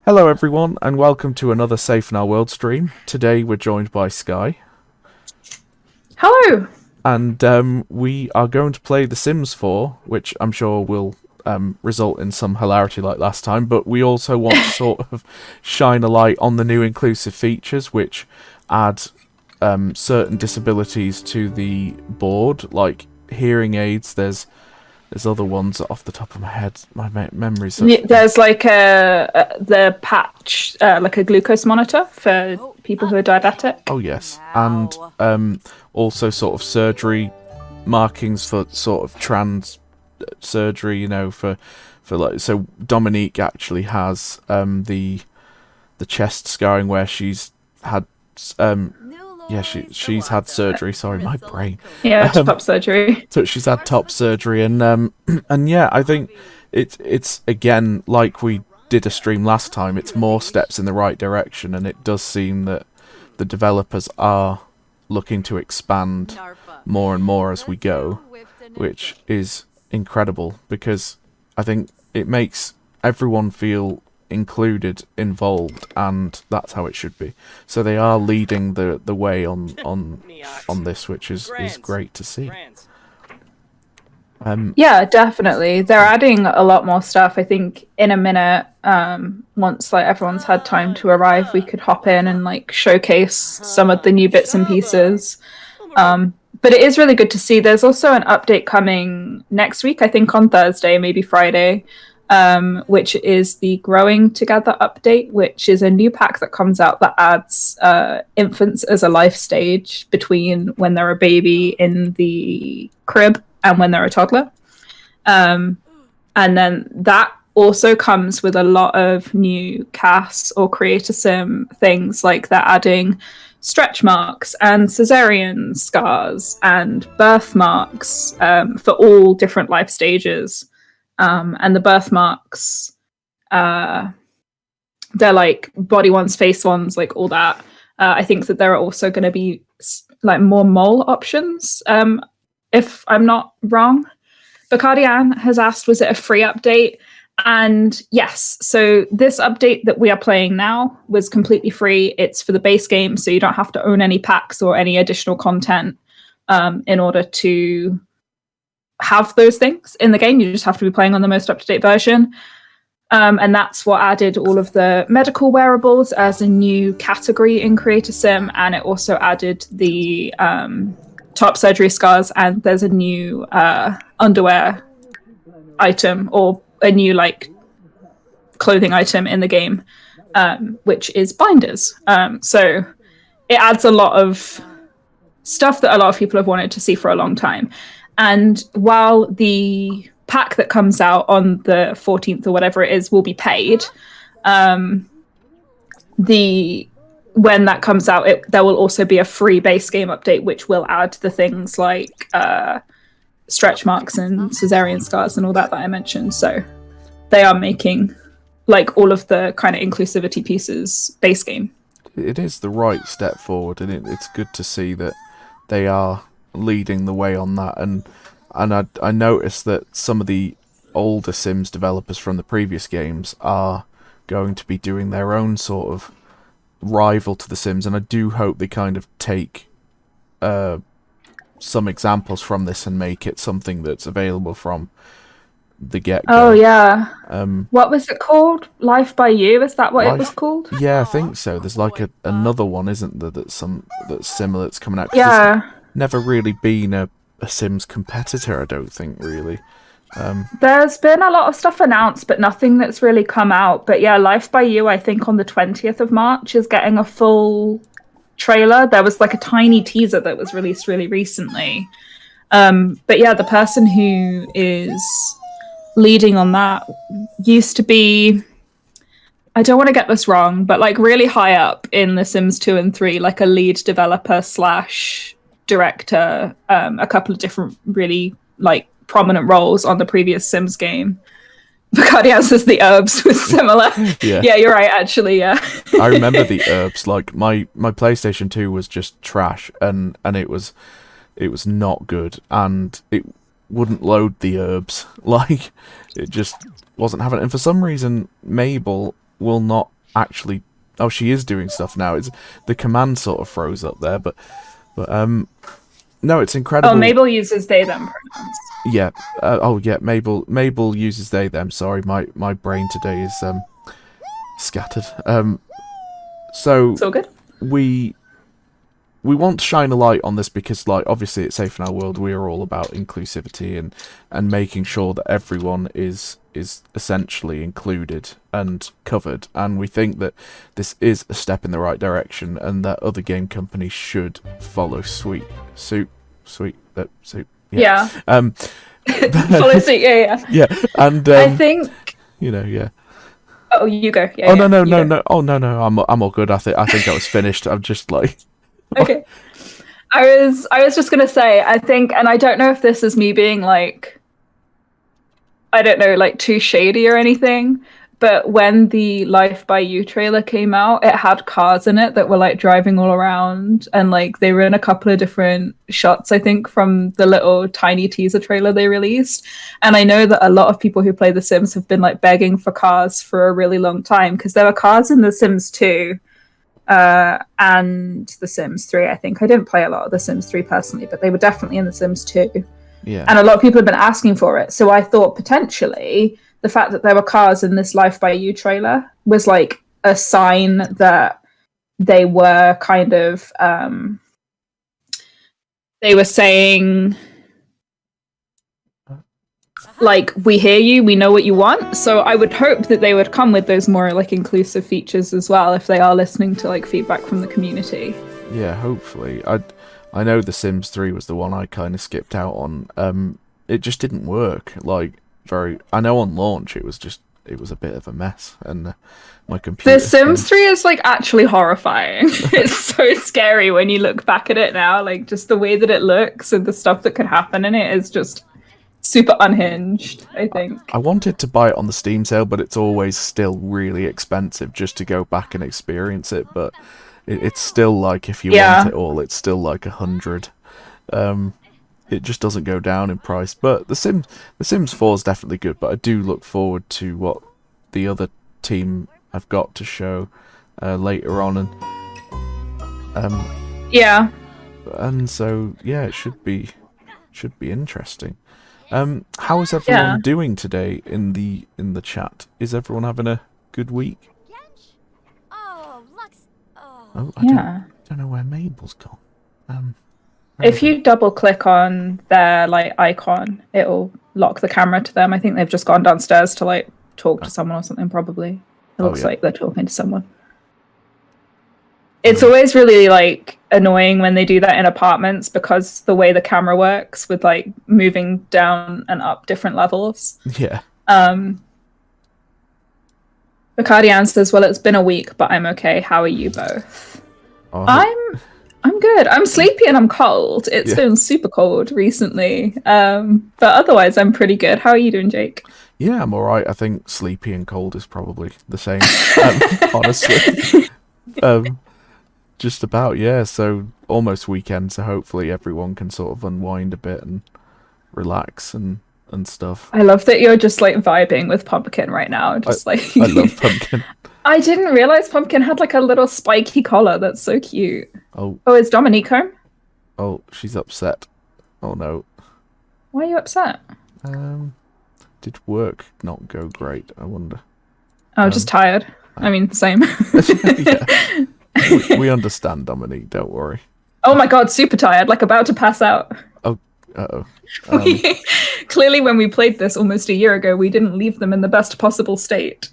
Hello everyone, and welcome to another Safe in Our World stream. Today we're joined by Sky, Hello. and we are going to play The Sims 4, which I'm sure will result in some hilarity like last time, but we also want to sort of shine a light on the new inclusive features, which add certain disabilities to the board, like hearing aids. There's other ones off the top of my head. My memory's such... There's like the patch, like a glucose monitor for people who are diabetic. Oh yes, and also sort of surgery markings for sort of trans surgery. You know, for like, so Dominique actually has the chest scarring where she's had she's had surgery. Sorry, my brain. Yeah, top surgery. So she's had top surgery, and and yeah, I think it's again, like we did a stream last time. It's more steps in the right direction, and it does seem that the developers are looking to expand more and more as we go, which is incredible because I think it makes everyone feel included, involved, and that's how it should be. So they are leading the way on this, which is great to see. Yeah, definitely. They're adding a lot more stuff. I think in a minute, once like everyone's had time to arrive, we could hop in and like showcase some of the new bits and pieces. But it is really good to see. There's also an update coming next week, I think on Thursday, maybe Friday, which is the Growing Together update, which is a new pack that comes out that adds infants as a life stage between when they're a baby in the crib and when they're a toddler. And then that also comes with a lot of new CAS or Creator Sim things, like they're adding stretch marks and cesarean scars and birthmarks for all different life stages. And the birthmarks, they're like body ones, face ones, like all that. I think that there are also going to be like more mole options, if I'm not wrong. Bacardian has asked, was it a free update? And yes, so this update that we are playing now was completely free. It's for the base game, so you don't have to own any packs or any additional content in order to have those things in the game. You just have to be playing on the most up-to-date version. And that's what added all of the medical wearables as a new category in Creator Sim, and it also added the top surgery scars, and there's a new underwear item, or a new like clothing item in the game, which is binders. So it adds a lot of stuff that a lot of people have wanted to see for a long time. And while the pack that comes out on the 14th or whatever it is will be paid, when that comes out, there will also be a free base game update, which will add the things like stretch marks and cesarean scars and all that I mentioned. So they are making like all of the kind of inclusivity pieces base game. It is the right step forward, and it's good to see that they are leading the way on that. And I noticed that some of the older Sims developers from the previous games are going to be doing their own sort of rival to the Sims, and I do hope they kind of take some examples from this and make it something that's available from the get-go. Oh yeah. What was it called? Life by You? Is that what it was called? Yeah, I think so. There's like another one, isn't there? That's similar. That's coming out. Yeah. There's never really been a Sims competitor, I don't think, really. There's been a lot of stuff announced, but nothing that's really come out. But yeah, Life by You, I think on the 20th of March, is getting a full trailer. There was like a tiny teaser that was released really recently. But yeah, the person who is leading on that used to be, I don't want to get this wrong, but like really high up in The Sims 2 and 3, like a lead developer / director, a couple of different really like prominent roles on the previous Sims game. Bacardi says the herbs was similar. Yeah, you're right, actually, yeah. I remember the herbs. Like my PlayStation 2 was just trash, and it was not good, and it wouldn't load the herbs. Like, it just wasn't having it. And for some reason, Mabel will not actually. Oh, she is doing stuff now. It's the command sort of froze up there, but no, it's incredible. Oh, Mabel uses they them pronouns. Yeah. Yeah. Mabel uses they them. Sorry, my brain today is scattered. So It's all good. we want to shine a light on this because, like, obviously it's Safe in Our World. We are all about inclusivity and making sure that everyone is essentially included and covered. And we think that this is a step in the right direction, and that other game companies should follow suit. Yeah. Um, Follow suit. Yeah. yeah, and I think. yeah. Oh, you go. Yeah. Oh yeah, no. you go. Oh no. I'm all good. I think I was finished. I'm just like. Okay. I was just gonna say, I think, and I don't know if this is me being like, I don't know, like too shady or anything, but when the Life by You trailer came out, it had cars in it that were like driving all around, and like they were in a couple of different shots, I think, from the little tiny teaser trailer they released. And I know that a lot of people who play The Sims have been like begging for cars for a really long time, because there were cars in The Sims 2 and The Sims 3, I think. I didn't play a lot of The Sims 3 personally, but they were definitely in The Sims 2. Yeah. And a lot of people have been asking for it. So I thought potentially the fact that there were cars in this Life by You trailer was like a sign that they were kind of they were saying like, we hear you, we know what you want. So I would hope that they would come with those more like inclusive features as well, if they are listening to like feedback from the community. Yeah, hopefully. I know The Sims 3 was the one I kind of skipped out on. It just didn't work. Like, I know on launch it was a bit of a mess, and my computer. The Sims 3 is like actually horrifying. It's so scary when you look back at it now. Like, just the way that it looks and the stuff that could happen in it is just super unhinged, I think. I wanted to buy it on the Steam sale, but it's always still really expensive just to go back and experience it. But it's still like, if you want it all, it's still like 100. It just doesn't go down in price. But The Sims 4 is definitely good. But I do look forward to what the other team have got to show later on, yeah. And so yeah, it should be interesting. How is everyone doing today in the chat? Is everyone having a good week? Oh, I don't know where Mabel's gone. If you double click on their like icon, it'll lock the camera to them. I think they've just gone downstairs to like talk to someone or something. Probably it looks like they're talking to someone. It's always really like annoying when they do that in apartments, because the way the camera works with like moving down and up different levels. Yeah. Bacardian says, "Well, it's been a week, but I'm okay. How are you both?" Oh, I'm good. I'm sleepy and I'm cold. It's been super cold recently. But otherwise I'm pretty good. How are you doing, Jake? Yeah, I'm alright. I think sleepy and cold is probably the same. Honestly. Just about, yeah. So almost weekend, so hopefully everyone can sort of unwind a bit and relax and stuff. I love that you're just like vibing with Pumpkin right now. Just I love Pumpkin. I didn't realize Pumpkin had like a little spiky collar. That's so cute. Oh, is Dominique home? Oh, she's upset. Oh no. Why are you upset? Did work not go great, I wonder? Oh, just tired. I mean, same. Yeah. We understand, Dominique, don't worry. Oh my god, super tired, like about to pass out. Oh, uh-oh. Clearly when we played this almost a year ago, we didn't leave them in the best possible state.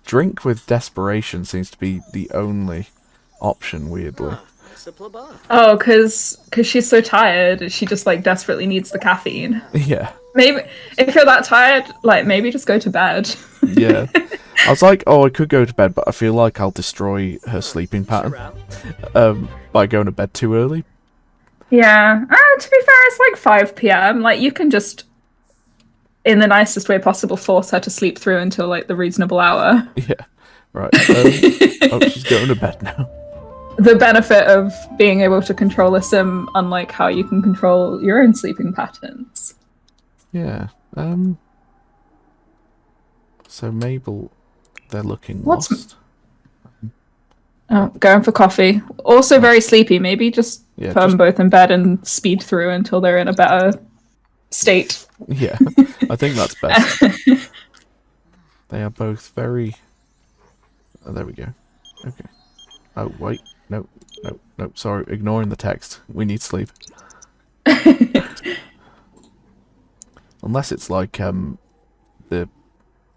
Drink with desperation seems to be the only option, weirdly. Oh, because she's so tired, she just like desperately needs the caffeine. Yeah. Maybe if you're that tired, like maybe just go to bed. Yeah. I was like, I could go to bed, but I feel like I'll destroy her sleeping pattern by going to bed too early. Yeah. To be fair, it's like 5 p.m. Like, you can just, in the nicest way possible, force her to sleep through until like the reasonable hour. Yeah. Right. She's going to bed now. The benefit of being able to control a sim, unlike how you can control your own sleeping patterns. Yeah. So Mabel, they're looking lost. Oh, going for coffee. Also very sleepy. Maybe just Yeah, put them both in bed and speed through until they're in a better state. yeah. I think that's best. They are both very. Oh, there we go. Okay. Oh wait, no, no, no. Sorry, ignoring the text. We need sleep. Unless it's like the.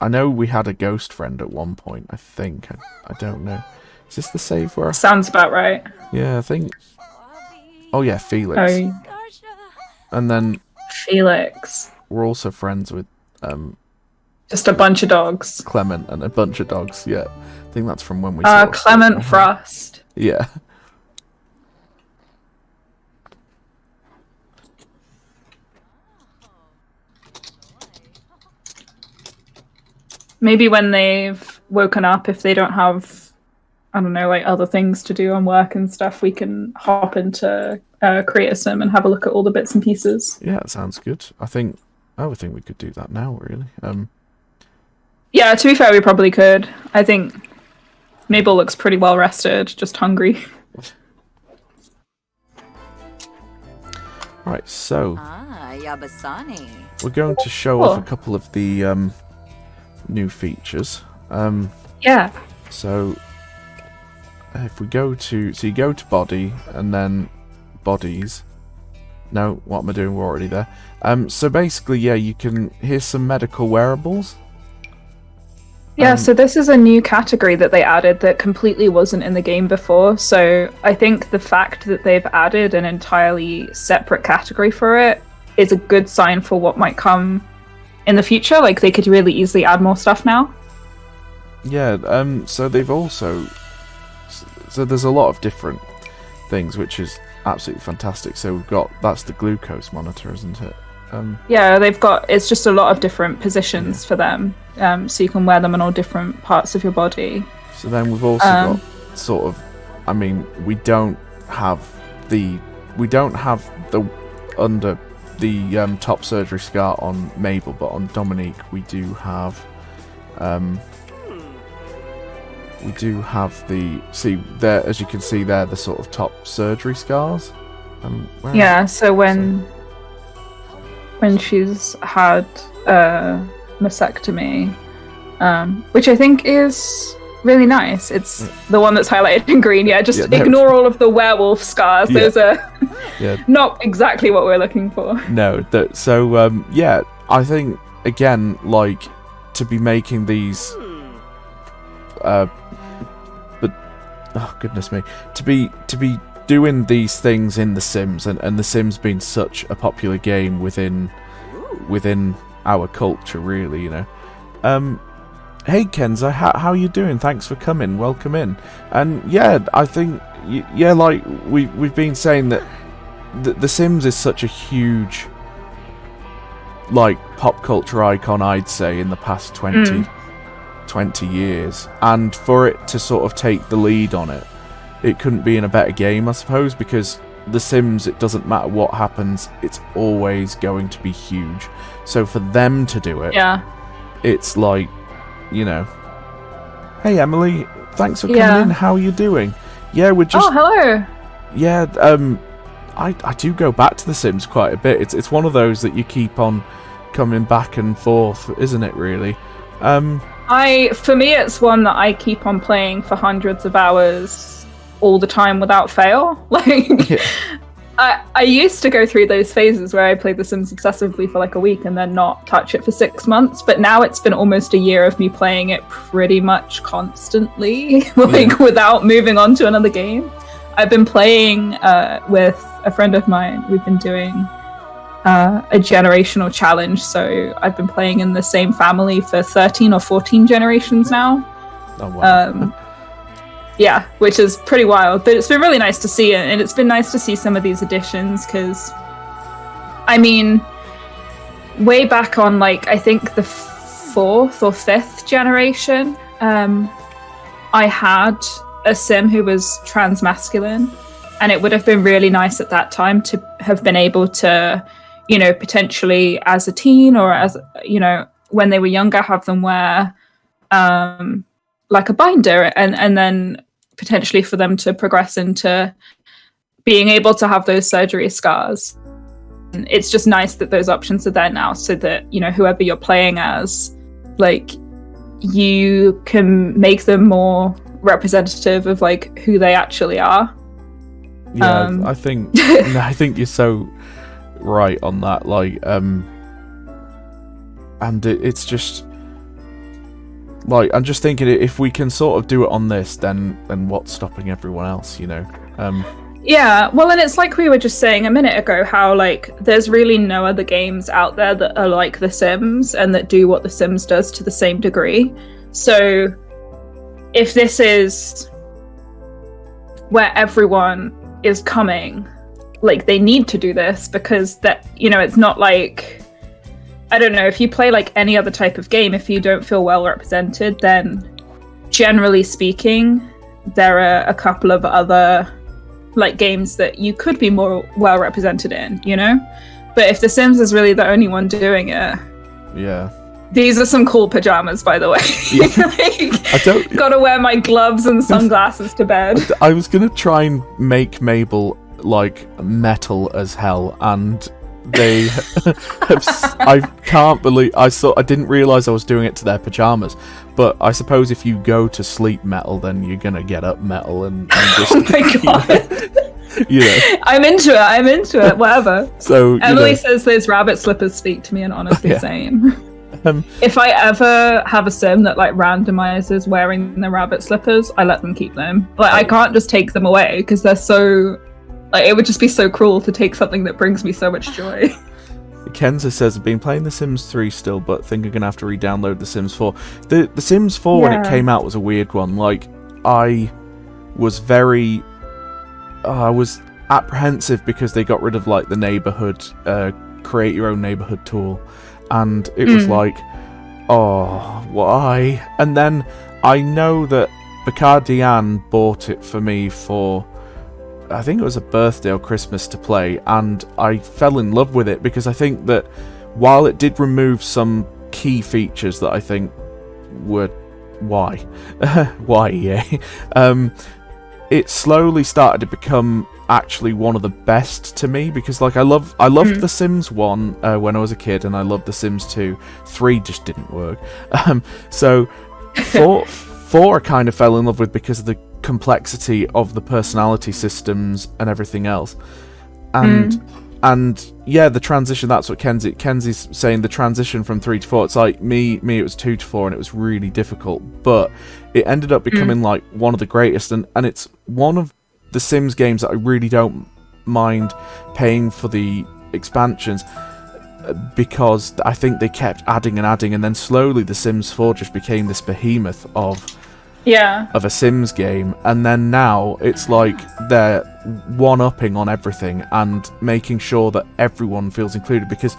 I know we had a ghost friend at one point. I think I don't know. Is this the save where? Sounds about right. Yeah, I think. Oh yeah, Felix. Oh, And then Felix. we're also friends with Just a bunch of dogs. Clement and a bunch of dogs. Yeah, I think that's from when we. Sort of Clement Frost. Yeah. Maybe when they've woken up, if they don't have, I don't know, like other things to do on work and stuff, we can hop into Create a Sim and have a look at all the bits and pieces. Yeah, that sounds good. I think we could do that now, really. Yeah, to be fair, we probably could. I think Mabel looks pretty well rested, just hungry. Right, so Yabasani. we're going to show off a couple of the new features. Yeah. So if we go to, so you go to body and then bodies. No, what am I doing? We're already there. So basically, yeah, you can, here's some medical wearables. Yeah, so this is a new category that they added that completely wasn't in the game before. So I think the fact that they've added an entirely separate category for it is a good sign for what might come in the future. Like, they could really easily add more stuff now. Yeah, so they've also, so there's a lot of different things, which is absolutely fantastic. So we've got, that's the glucose monitor, isn't it? Yeah, they've got, it's just a lot of different positions for them. So you can wear them on all different parts of your body. So then we've also got sort of, I mean, we don't have the under the top surgery scar on Mabel, but on Dominique we do have the, see there, as you can see there, the sort of top surgery scars. Yeah, so when she's had mastectomy, which I think is really nice. It's the one that's highlighted in green. Yeah, just ignore all of the werewolf scars. Yeah. Those are not exactly what we're looking for. No, so yeah, I think again, like, to be making these, but oh goodness me, to be doing these things in The Sims, and The Sims being such a popular game within our culture, really, you know. Hey Kenza, how you doing? Thanks for coming. Welcome in. And yeah, I think like we've been saying that The Sims is such a huge, like, pop culture icon, I'd say, in the past 20 years, and for it to sort of take the lead on it, it couldn't be in a better game, I suppose, because The Sims, it doesn't matter what happens, it's always going to be huge. So for them to do it, it's like, you know. Hey Emily, thanks for coming in. How are you doing? Yeah, we're just. Oh, hello. Yeah, I do go back to The Sims quite a bit. It's one of those that you keep on coming back and forth, isn't it? Really. For me, it's one that I keep on playing for hundreds of hours all the time without fail. Like, I used to go through those phases where I played The Sims obsessively for like a week and then not touch it for 6 months. But now it's been almost a year of me playing it pretty much constantly, like without moving on to another game. I've been playing with a friend of mine. We've been doing a generational challenge. So I've been playing in the same family for 13 or 14 generations now. Oh, wow. Yeah, which is pretty wild, but it's been really nice to see it, and it's been nice to see some of these additions, because, I mean, way back on, like, I think the 4th or 5th generation, I had a sim who was transmasculine, and it would have been really nice at that time to have been able to, you know, potentially as a teen or as, you know, when they were younger, have them wear like a binder, and then potentially for them to progress into being able to have those surgery scars. It's just nice that those options are there now, so that, you know, whoever you're playing as, like, you can make them more representative of like who they actually are. Yeah, I think I think you're so right on that. Like, and it's just like, I'm just thinking, if we can sort of do it on this, then what's stopping everyone else? You know. Yeah, well, and it's like we were just saying a minute ago, how like there's really no other games out there that are like The Sims and that do what The Sims does to the same degree. So if this is where everyone is coming, like, they need to do this, because that, you know, it's not like, I don't know, if you play like any other type of game, if you don't feel well represented, then generally speaking, there are a couple of other like games that you could be more well represented in, you know? But if The Sims is really the only one doing it, yeah. These are some cool pajamas, by the way. Yeah. Like, I don't. Gotta wear my gloves and sunglasses to bed. I was gonna try and make Mabel like metal as hell, and they I can't believe I didn't realize I was doing it to their pajamas. But I suppose if you go to sleep metal, then you're gonna get up metal and just. Oh my god! You know. I'm into it. Whatever. So Emily says those rabbit slippers speak to me, and honestly, yeah. same. If I ever have a sim that like randomizes wearing the rabbit slippers, I let them keep them. Like, I can't just take them away because they're so. Like, it would just be so cruel to take something that brings me so much joy. Kenza says, I've been playing The Sims 3 still, but think I'm going to have to re-download The Sims 4. The Sims 4, when it came out, was a weird one. Like, I was apprehensive because they got rid of, like, the neighborhood, create your own neighborhood tool. And it was like, oh, why? And then I know that Bacardian bought it for me for, I think it was a birthday or Christmas to play, and I fell in love with it because I think that while it did remove some key features that I think were why EA, it slowly started to become actually one of the best to me, because like I loved The Sims 1 when I was a kid, and I loved The Sims 2. 3 just didn't work. So 4 I kind of fell in love with because of the complexity of the personality systems and everything else, and yeah, the transition, that's what Kenzie's saying, the transition from 3 to 4, it's like me it was 2 to 4, and it was really difficult, but it ended up becoming like one of the greatest, and it's one of the Sims games that I really don't mind paying for the expansions, because I think they kept adding and adding, and then slowly The Sims 4 just became this behemoth of a Sims game, and then now it's like they're one-upping on everything and making sure that everyone feels included, because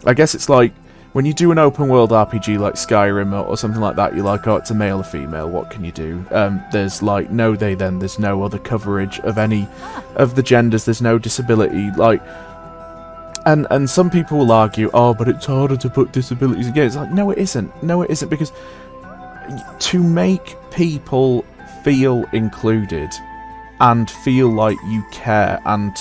I guess it's like when you do an open world RPG like Skyrim or something like that, you're like, oh, it's a male or female, what can you do? There's like no they then, there's no other coverage of any of the genders, there's no disability, like, and some people will argue, oh, but it's harder to put disabilities in games. It's like, no it isn't, because to make people feel included and feel like you care, and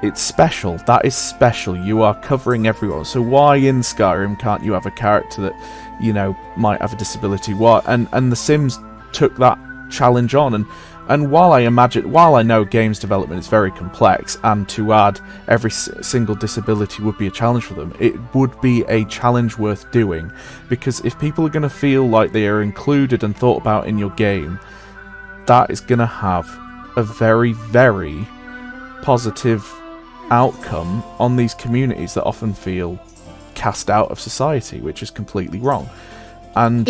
it's special. That is special. You are covering everyone. So why in Skyrim can't you have a character that, you know, might have a disability? Why? And The Sims took that challenge on, and while I know games development is very complex, and to add every single disability would be a challenge for them, it would be a challenge worth doing, because if people are going to feel like they are included and thought about in your game, that is going to have a very, very positive outcome on these communities that often feel cast out of society, which is completely wrong. And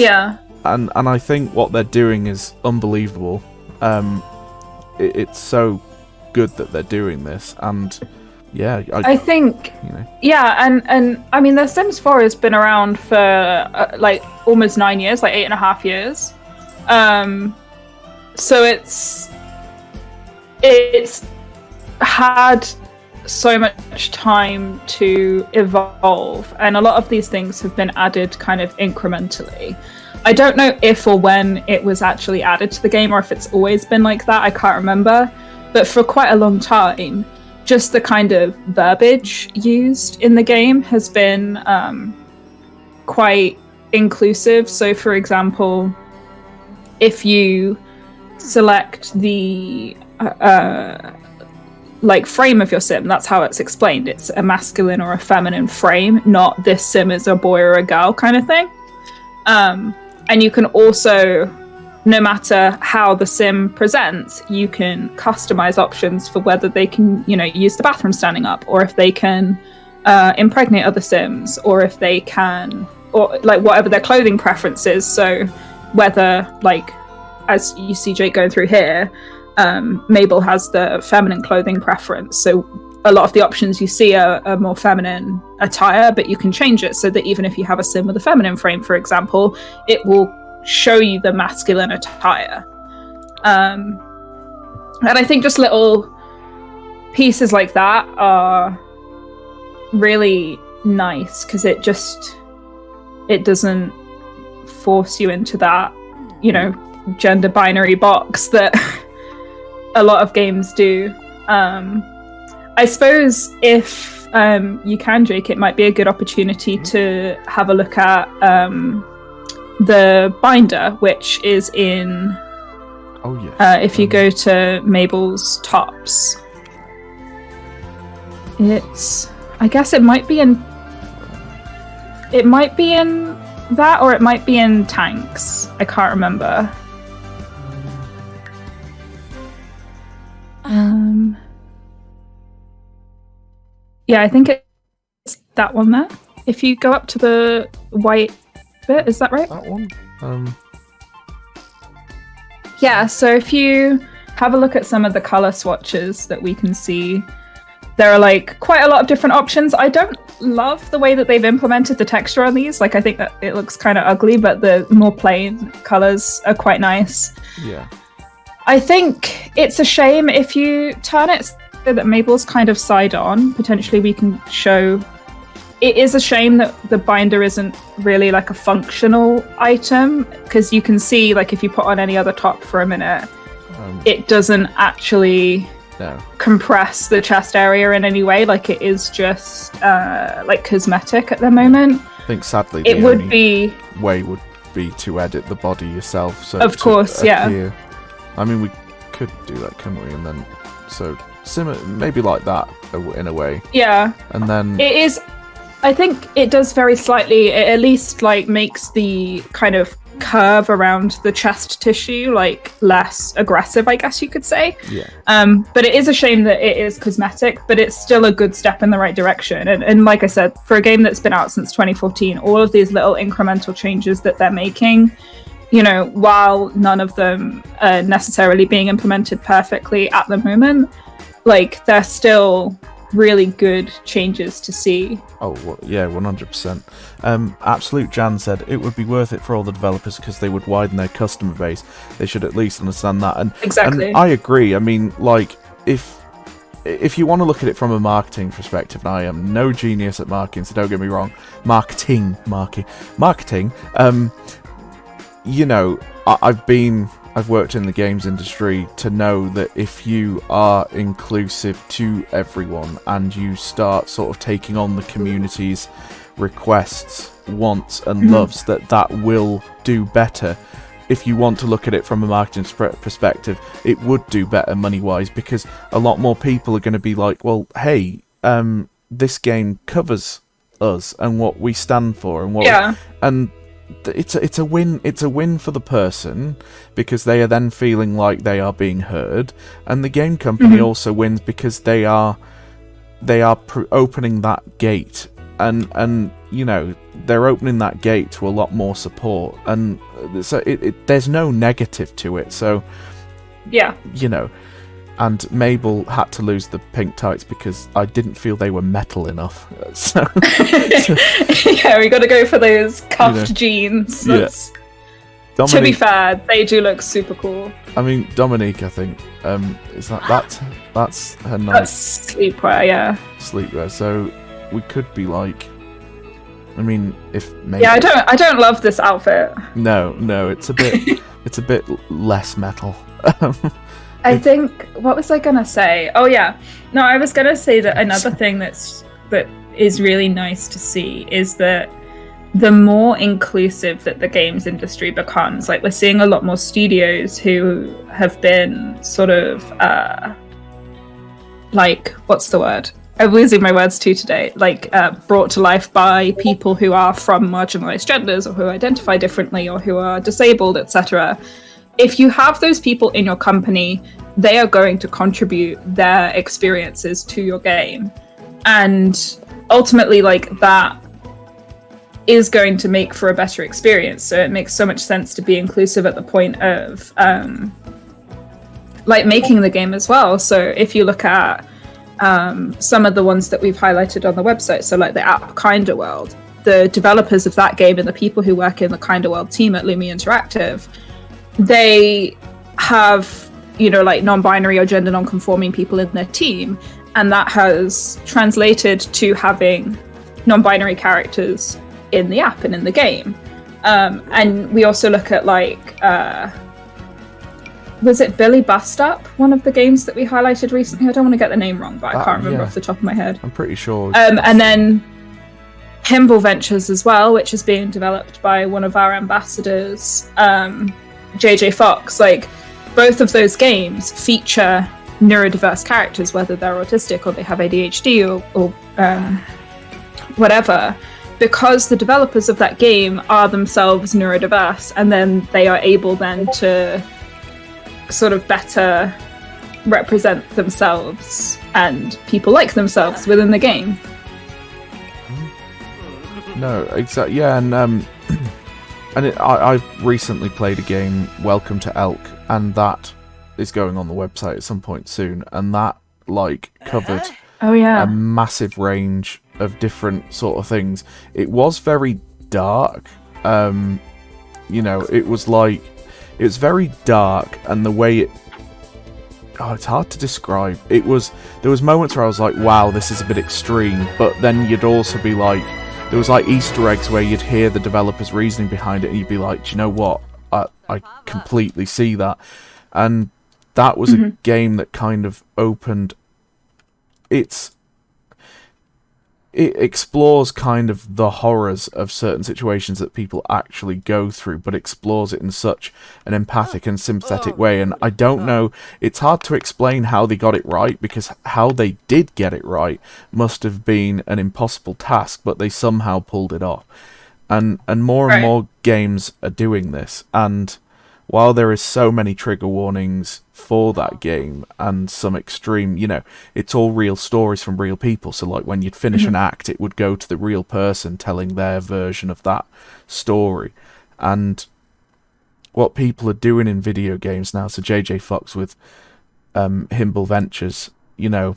I think what they're doing is unbelievable. It's so good that they're doing this, and yeah, I think, you know. and I mean, The Sims 4 has been around for like almost 9 years, like 8.5 years. So it's had so much time to evolve, and a lot of these things have been added kind of incrementally. I don't know if or when it was actually added to the game or if it's always been like that. I can't remember. But for quite a long time, just the kind of verbiage used in the game has been quite inclusive. So, for example, if you select the like frame of your sim, that's how it's explained. It's a masculine or a feminine frame, not this sim is a boy or a girl kind of thing. And you can also, no matter how the sim presents, you can customize options for whether they can, use the bathroom standing up, or if they can impregnate other sims, or if they can, or like whatever their clothing preference is. So whether, like, as you see Jake going through here, Mabel has the feminine clothing preference. So a lot of the options you see are more feminine attire, but you can change it so that even if you have a sim with a feminine frame, for example, it will show you the masculine attire. And I think just little pieces like that are really nice because it doesn't force you into that, gender binary box that a lot of games do. I suppose if you can, Jake, it might be a good opportunity to have a look at the binder, which is in... Oh, yes. if you go to Mabel's tops. I guess it might be in... It might be in that, or it might be in tanks. I can't remember. Yeah, I think it's that one there. If you go up to the white bit, is that right? That one? Yeah, so if you have a look at some of the color swatches that we can see, there are like quite a lot of different options. I don't love the way that they've implemented the texture on these. Like, I think that it looks kind of ugly, but the more plain colors are quite nice. Yeah. I think it's a shame if you turn it so that Mabel's kind of side on. Potentially we can show... It is a shame that the binder isn't really like a functional item, because you can see, like, if you put on any other top for a minute, it doesn't actually compress the chest area in any way. Like, it is just like cosmetic at the moment. I think sadly it would be way would be to edit the body yourself. So of course, yeah. I mean, we could do that, couldn't we? And then maybe like that in a way. Yeah. And then it is. I think it does very slightly. It at least like makes the kind of curve around the chest tissue like less aggressive, I guess you could say. Yeah. But it is a shame that it is cosmetic, but it's still a good step in the right direction. And like I said, for a game that's been out since 2014, all of these little incremental changes that they're making, while none of them are necessarily being implemented perfectly at the moment, like, they're still really good changes to see. Oh, well, yeah, 100%. Absolute Jan said it would be worth it for all the developers because they would widen their customer base. They should at least understand that. And exactly. And I agree. I mean, like, if you want to look at it from a marketing perspective, and I am no genius at marketing, so don't get me wrong. Marketing. I've worked in the games industry to know that if you are inclusive to everyone and you start sort of taking on the community's requests, wants and loves, that will do better. If you want to look at it from a marketing perspective, it would do better money-wise, because a lot more people are going to be like, well, hey, this game covers us and what we stand for and what and it's a win for the person, because they are then feeling like they are being heard, and the game company also wins because they are opening that gate, and they're opening that gate to a lot more support, and so there's no negative to it. So and Mabel had to lose the pink tights because I didn't feel they were metal enough. So yeah, we got to go for those cuffed jeans. To be fair, they do look super cool. I mean, Dominique, I think, is that's her nice That's sleepwear, yeah. Sleepwear. So we could be like, I mean, if maybe... Yeah, I don't love this outfit. No, it's a bit it's a bit less metal. I think, what was I gonna say? Oh yeah, no, I was gonna say that another thing that is really nice to see is that the more inclusive that the games industry becomes, like we're seeing a lot more studios who have been sort of like, what's the word? I'm losing my words too today. Like brought to life by people who are from marginalized genders or who identify differently or who are disabled, etc. If you have those people in your company, they are going to contribute their experiences to your game. And ultimately, like, that is going to make for a better experience. So it makes so much sense to be inclusive at the point of like making the game as well. So if you look at some of the ones that we've highlighted on the website, so like the app Kinder World, the developers of that game and the people who work in the Kinder World team at Lumi Interactive, they have, you know, like non-binary or gender non-conforming people in their team, and that has translated to having non-binary characters in the app and in the game. And we also look at like was it Billy Bust Up, one of the games that we highlighted recently? I don't want to get the name wrong, but I can't remember off the top of my head. I'm pretty sure. And then Himble Ventures as well, which is being developed by one of our ambassadors, JJ Fox. Like, both of those games feature neurodiverse characters, whether they're autistic or they have ADHD or whatever, because the developers of that game are themselves neurodiverse, and then they are able then to sort of better represent themselves and people like themselves within the game. No, exactly. Yeah, and I've recently played a game, Welcome to Elk, and that is going on the website at some point soon, and that like covered a massive range of different sort of things. It was very dark, you know, it was very dark, and the way it's hard to describe. There was moments where I was like, wow, this is a bit extreme, but then you'd also be like, there was like Easter eggs where you'd hear the developers' reasoning behind it, and you'd be like, do you know what? I completely see that. And that was a game that kind of opened... It explores kind of the horrors of certain situations that people actually go through, but explores it in such an empathic and sympathetic way. And I don't know, it's hard to explain how they got it right, because how they did get it right must have been an impossible task, but they somehow pulled it off. And more and more games are doing this, and while there is so many trigger warnings for that game and some extreme, you know, it's all real stories from real people. So like when you'd finish an act, it would go to the real person telling their version of that story. And what people are doing in video games now, so JJ Fox with Himble Ventures, you know,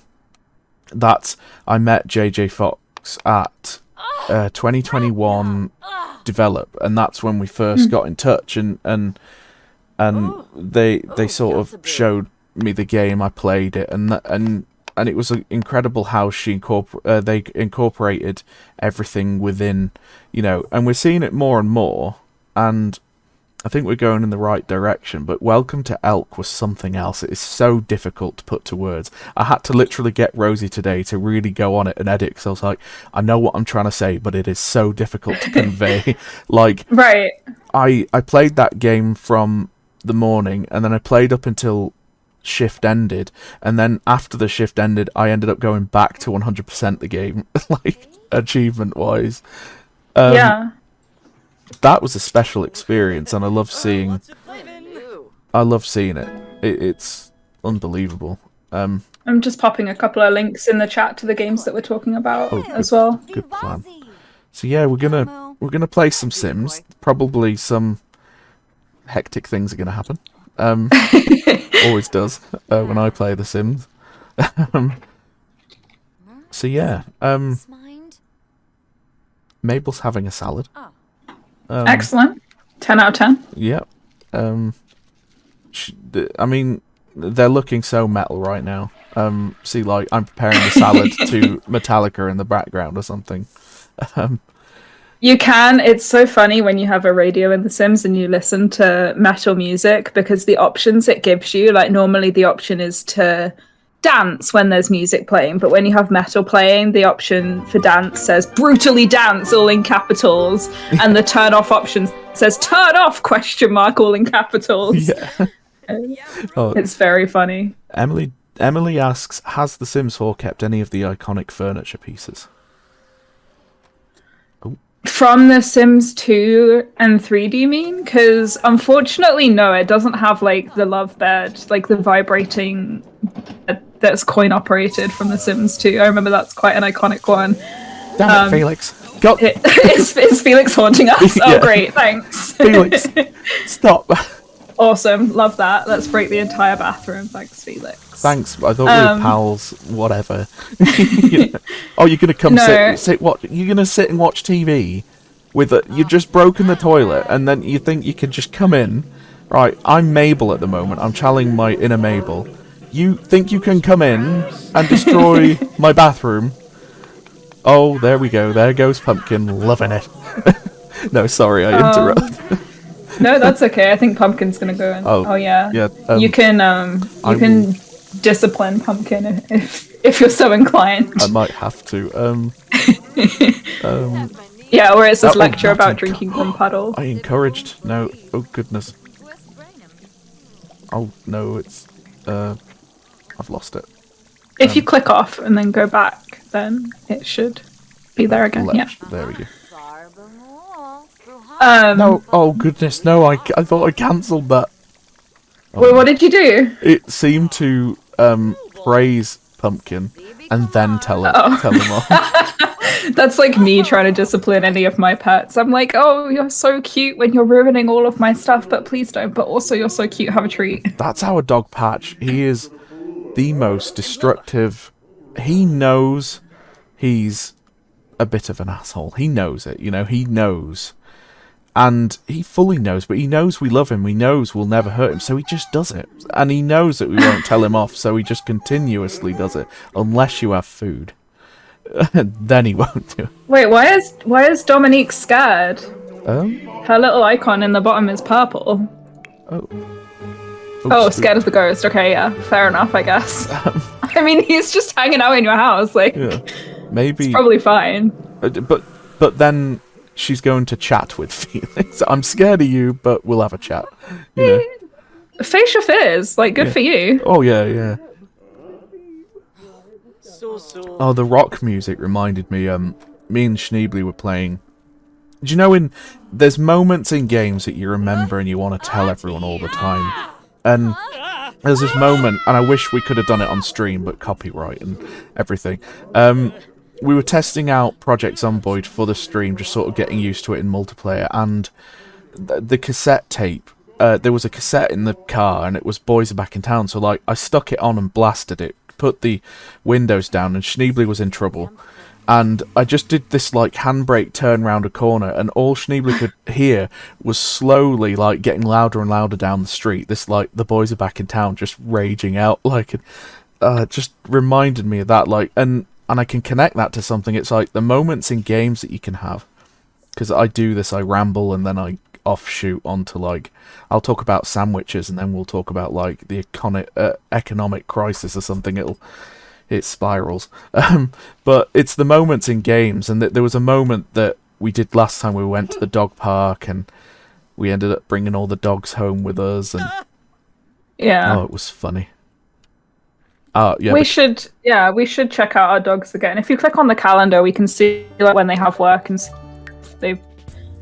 I met JJ Fox at 2021 Develop, and that's when we first got in touch, and they sort of showed me the game. I played it, and it was incredible how they incorporated everything within, you know, and we're seeing it more and more, and I think we're going in the right direction. But Welcome to Elk was something else. It is so difficult to put to words. I had to literally get Rosie today to really go on it and edit, because I was like, I know what I'm trying to say, but it is so difficult to convey. Like, right. I played that game from the morning, and then I played up until shift ended, and then after the shift ended, I ended up going back to 100% the game, like, achievement wise. Yeah. That was a special experience, and I love seeing it. It's unbelievable. I'm just popping a couple of links in the chat to the games that we're talking about as well. Good plan. So yeah, we're gonna play some Sims. Probably some hectic things are gonna happen. Always does when I play The Sims. So yeah, Mabel's having a salad. Excellent. 10 out of 10. Yeah. I mean, they're looking so metal right now. See, like, I'm preparing the salad to Metallica in the background or something. You can. It's so funny when you have a radio in The Sims and you listen to metal music because the options it gives you, like normally the option is to dance when there's music playing, but when you have metal playing, the option for dance says brutally dance all in capitals, and the turn off option says turn off question mark all in capitals. Yeah. Oh, It's very funny. Emily asks, has The Sims 4 kept any of the iconic furniture pieces? From The Sims 2 and 3, do you mean? Because unfortunately, no, it doesn't have like the love bed, like the vibrating bed that's coin operated from The Sims 2. I remember that's quite an iconic one. Damn it, Felix. Go. Is Felix haunting us? Yeah. Oh, great, thanks. Felix, stop. Awesome, love that. Let's break the entire bathroom. Thanks, Felix. Thanks, I thought we were pals, whatever. You know. Oh, you're gonna come sit what? You're gonna sit and watch TV with you've just broken the toilet, and then you think you can just come in, right? I'm Mabel at the moment. I'm channeling my inner Mabel. You think you can come in and destroy my bathroom? Oh, there we go. There goes Pumpkin, loving it. No, sorry, I interrupted. No, that's okay. I think Pumpkin's gonna go in. Oh yeah. Yeah. You can discipline Pumpkin if you're so inclined. I might have to. Yeah, where it says lecture not about drinking from puddle. I encouraged. No. Oh goodness. Oh no, it's. I've lost it. If you click off and then go back, then it should be there again. Yeah. There we go. Barbamol. No. Oh goodness. No. I thought I cancelled that. Wait, what did you do? It seemed to praise Pumpkin and then tell him off. That's like me trying to discipline any of my pets. I'm like, oh, you're so cute when you're ruining all of my stuff, but please don't. But also, you're so cute. Have a treat. That's our dog Patch. He is the most destructive. He knows he's a bit of an asshole. He knows it. You know, he knows. And he fully knows, but he knows we love him. He knows we'll never hurt him, so he just does it. And he knows that we won't tell him off, so he just continuously does it. Unless you have food. Then he won't do it. Wait, why is Dominique scared? Um? Her little icon in the bottom is purple. Oh. Oh, scared of the ghost. Okay, yeah, fair enough, I guess. I mean, he's just hanging out in your house, like, Yeah. Maybe. it's probably fine. But then she's going to chat with Felix. I'm scared of you, but we'll have a chat. You know? Face your fears, like, good for you. Oh yeah. Oh, the rock music reminded me. Me and Schneebly were playing. Do you know there's moments in games that you remember and you want to tell everyone all the time. And there's this moment, and I wish we could have done it on stream, but copyright and everything. We were testing out Project Zomboid for the stream, just sort of getting used to it in multiplayer, and the cassette tape, there was a cassette in the car, and it was Boys Are Back in Town, so like, I stuck it on and blasted it, put the windows down, and Schneebly was in trouble. And I just did this like handbrake turn round a corner, and all Schneebly could hear was slowly like getting louder and louder down the street. This like the boys are back in town, just raging out. Like, it just reminded me of that. Like, and I can connect that to something. It's like the moments in games that you can have. Because I do this, I ramble, and then I offshoot onto like I'll talk about sandwiches, and then we'll talk about like the economic crisis or something. It spirals. But it's the moments in games, and there was a moment that we did last time we went to the dog park, and we ended up bringing all the dogs home with us, and Yeah. oh, it was funny. Yeah, we should check out our dogs again. If you click on the calendar, we can see like when they have work and see if they've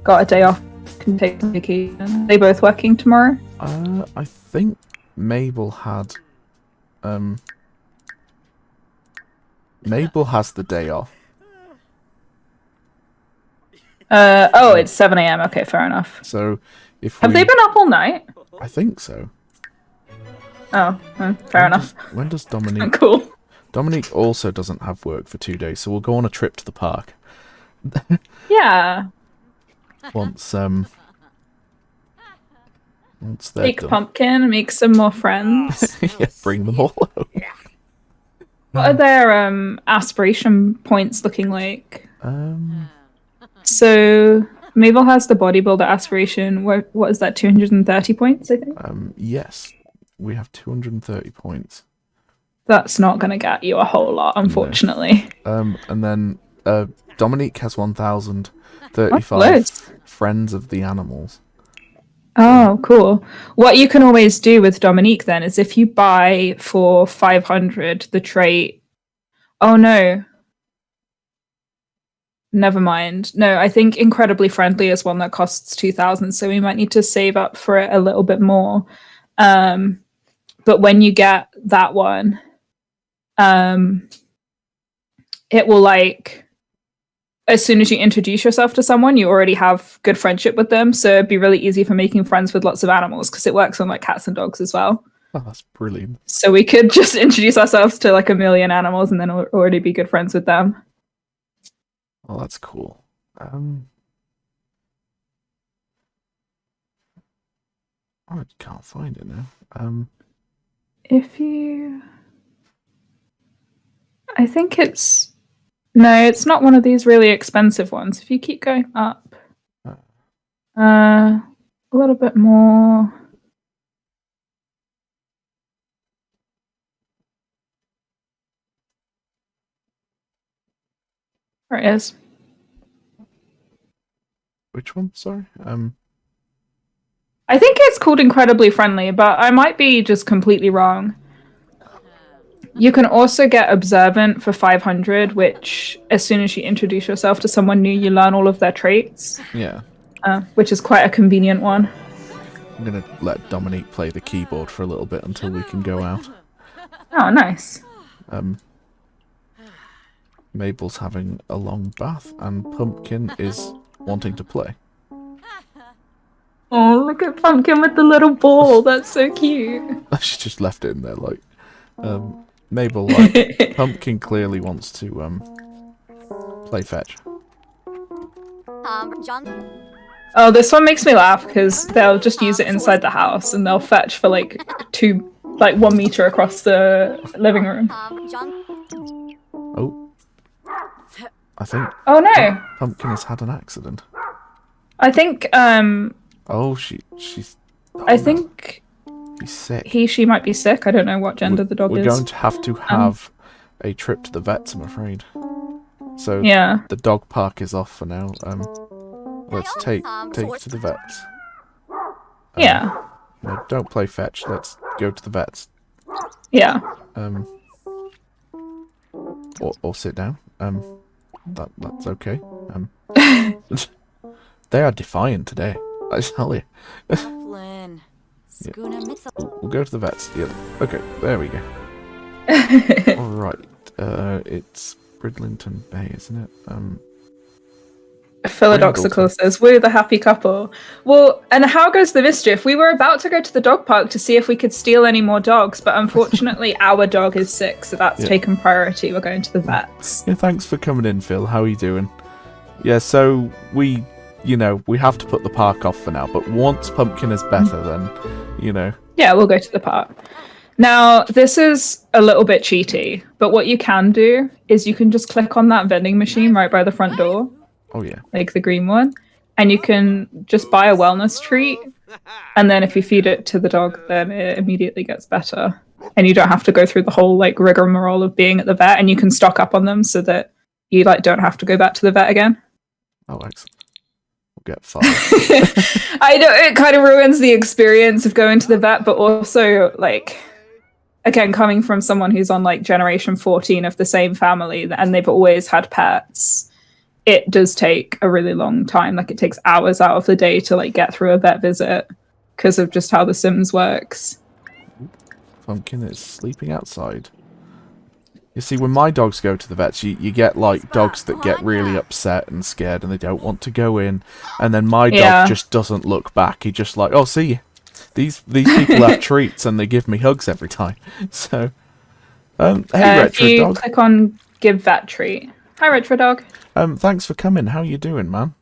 got a day off, can take some vacation. Are they both working tomorrow? I think Mabel had Mabel has the day off. It's 7 a.m. Okay, fair enough. So if Have they been up all night? I think so. Oh, fair enough. When does Dominique? Cool. Dominique also doesn't have work for 2 days, so we'll go on a trip to the park. Yeah. Once they're Take done. Pumpkin, make some more friends. Yeah, bring them all over. What are their aspiration points looking like? So Mabel has the bodybuilder aspiration. What is that? 230 points, I think. Yes, we have 230 points. That's not going to get you a whole lot, unfortunately. No. And then Dominique has 1,035 close. friends of the animals. Oh, cool. What you can always do with Dominique then is if you buy for 500 the trait. Oh no. Never mind. No, I think incredibly friendly is one that costs 2,000, so we might need to save up for it a little bit more. But when you get that one, it will like as soon as you introduce yourself to someone, you already have good friendship with them. So it'd be really easy for making friends with lots of animals because it works on like cats and dogs as well. Oh, that's brilliant. So we could just introduce ourselves to like a million animals and then already be good friends with them. Oh, that's cool. I can't find it now. If you... I think it's... No, it's not one of these really expensive ones. If you keep going up... a little bit more... There it is. Which one? Sorry. I think it's called Incredibly Friendly, but I might be just completely wrong. You can also get Observant for 500, which as soon as you introduce yourself to someone new, you learn all of their traits. Yeah. Which is quite a convenient one. I'm gonna let Dominique play the keyboard for a little bit until we can go out. Oh, nice. Mabel's having a long bath, and Pumpkin is wanting to play. Oh, look at Pumpkin with the little ball. That's so cute. She just left it in there, like. Mabel, like, Pumpkin clearly wants to play fetch. Oh, this one makes me laugh because they'll just use it inside the house and they'll fetch for like 1 meter across the living room. Oh. I think... Oh no! Pumpkin has had an accident. I think, Oh, she's... Oh, I think... He's sick. She might be sick. I don't know what gender the dog is. We're going to have to have a trip to the vets, I'm afraid. So yeah. The dog park is off for now. Let's take you to the vets. Yeah. No, don't play fetch. Let's go to the vets. Yeah. Or sit down. That's okay. They are defiant today, I tell you. Yeah. We'll go to the vets. Yeah. Okay, there we go. Alright. It's Bridlington Bay, isn't it? Philodoxical says, we're the happy couple. Well, and how goes the mischief? We were about to go to the dog park to see if we could steal any more dogs, but unfortunately our dog is sick, so that's taken priority. We're going to the vets. Yeah, thanks for coming in, Phil. How are you doing? Yeah, so we have to put the park off for now, but once Pumpkin is better, then, Yeah, we'll go to the park. Now, this is a little bit cheaty, but what you can do is you can just click on that vending machine right by the front door. Oh, yeah. Like the green one. And you can just buy a wellness treat. And then if you feed it to the dog, then it immediately gets better. And you don't have to go through the whole like rigmarole of being at the vet, and you can stock up on them so that you don't have to go back to the vet again. Oh, excellent. Get fired. I know it kind of ruins the experience of going to the vet, but also like again, coming from someone who's on like generation 14 of the same family and they've always had pets, it does take a really long time. Like it takes hours out of the day to like get through a vet visit because of just how the Sims works. Pumpkin is sleeping outside. You see, when my dogs go to the vets, you get, like, dogs that get really upset and scared and they don't want to go in. And then my dog just doesn't look back. He just like, oh, see, these people have treats and they give me hugs every time. So, hey, Retro you Dog. Click on give vet treat. Hi, Retro Dog. Thanks for coming. How you doing, man?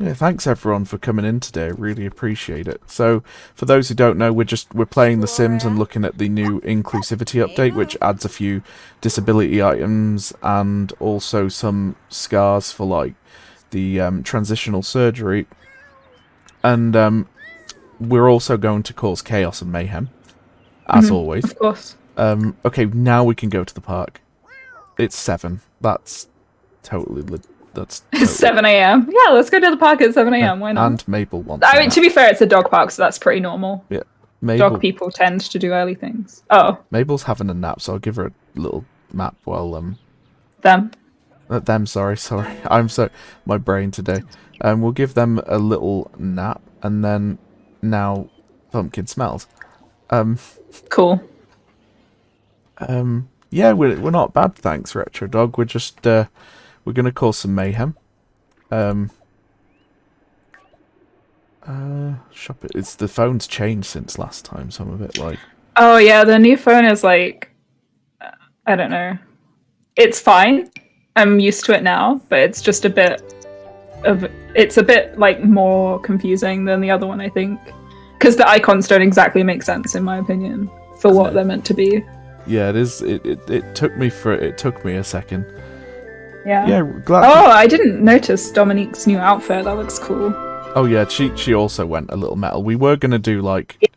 Yeah, thanks everyone for coming in today. Really appreciate it. So, for those who don't know, we're playing The Sims and looking at the new inclusivity update, which adds a few disability items and also some scars for like the transitional surgery. And we're also going to cause chaos and mayhem, as always. Of course. Okay, now we can go to the park. It's 7. That's totally It's 7 a.m. Yeah, let's go to the park at 7 a.m. Why not? And Mabel wants. I mean, to be fair, it's a dog park, so that's pretty normal. Yeah, Mabel. Dog people tend to do early things. Oh, Mabel's having a nap, so I'll give her a little nap while them. them. Sorry. I'm so my brain today. We'll give them a little nap, and then now Pumpkin smells. Cool. Yeah, we're not bad, thanks, Retro Dog. We're just we're gonna cause some mayhem. Shop it. It's the phone's changed since last time, so I'm a bit like. Oh yeah, the new phone is like, I don't know. It's fine. I'm used to it now, but it's just a bit like more confusing than the other one, I think, because the icons don't exactly make sense in my opinion for what they're meant to be. Yeah, it is. It took me a second. Yeah. Yeah, glad. Oh, I didn't notice Dominique's new outfit. That looks cool. Oh yeah, she also went a little metal. We were gonna do like,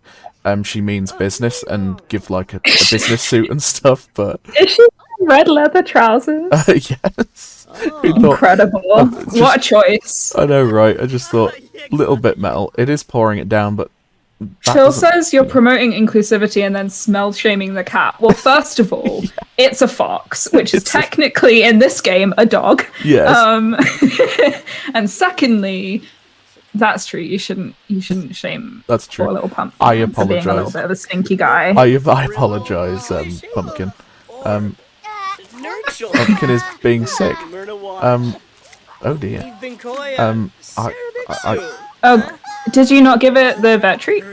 she means business and give like a business suit and stuff, but Is she wearing red leather trousers? yes. We thought- Incredible! What a choice. I know, right? I just thought little bit metal. It is pouring it down, but Phil says you're promoting inclusivity and then smell shaming the cat. Well, first of all, it's a fox, which is technically in this game a dog. Yes. And secondly, that's true. You shouldn't shame. That's true. Poor little Pumpkin. I For being a little apologise. bit of a stinky guy. I apologise, Pumpkin. Pumpkin is being sick. Oh dear. Oh, did you not give it the vet treat?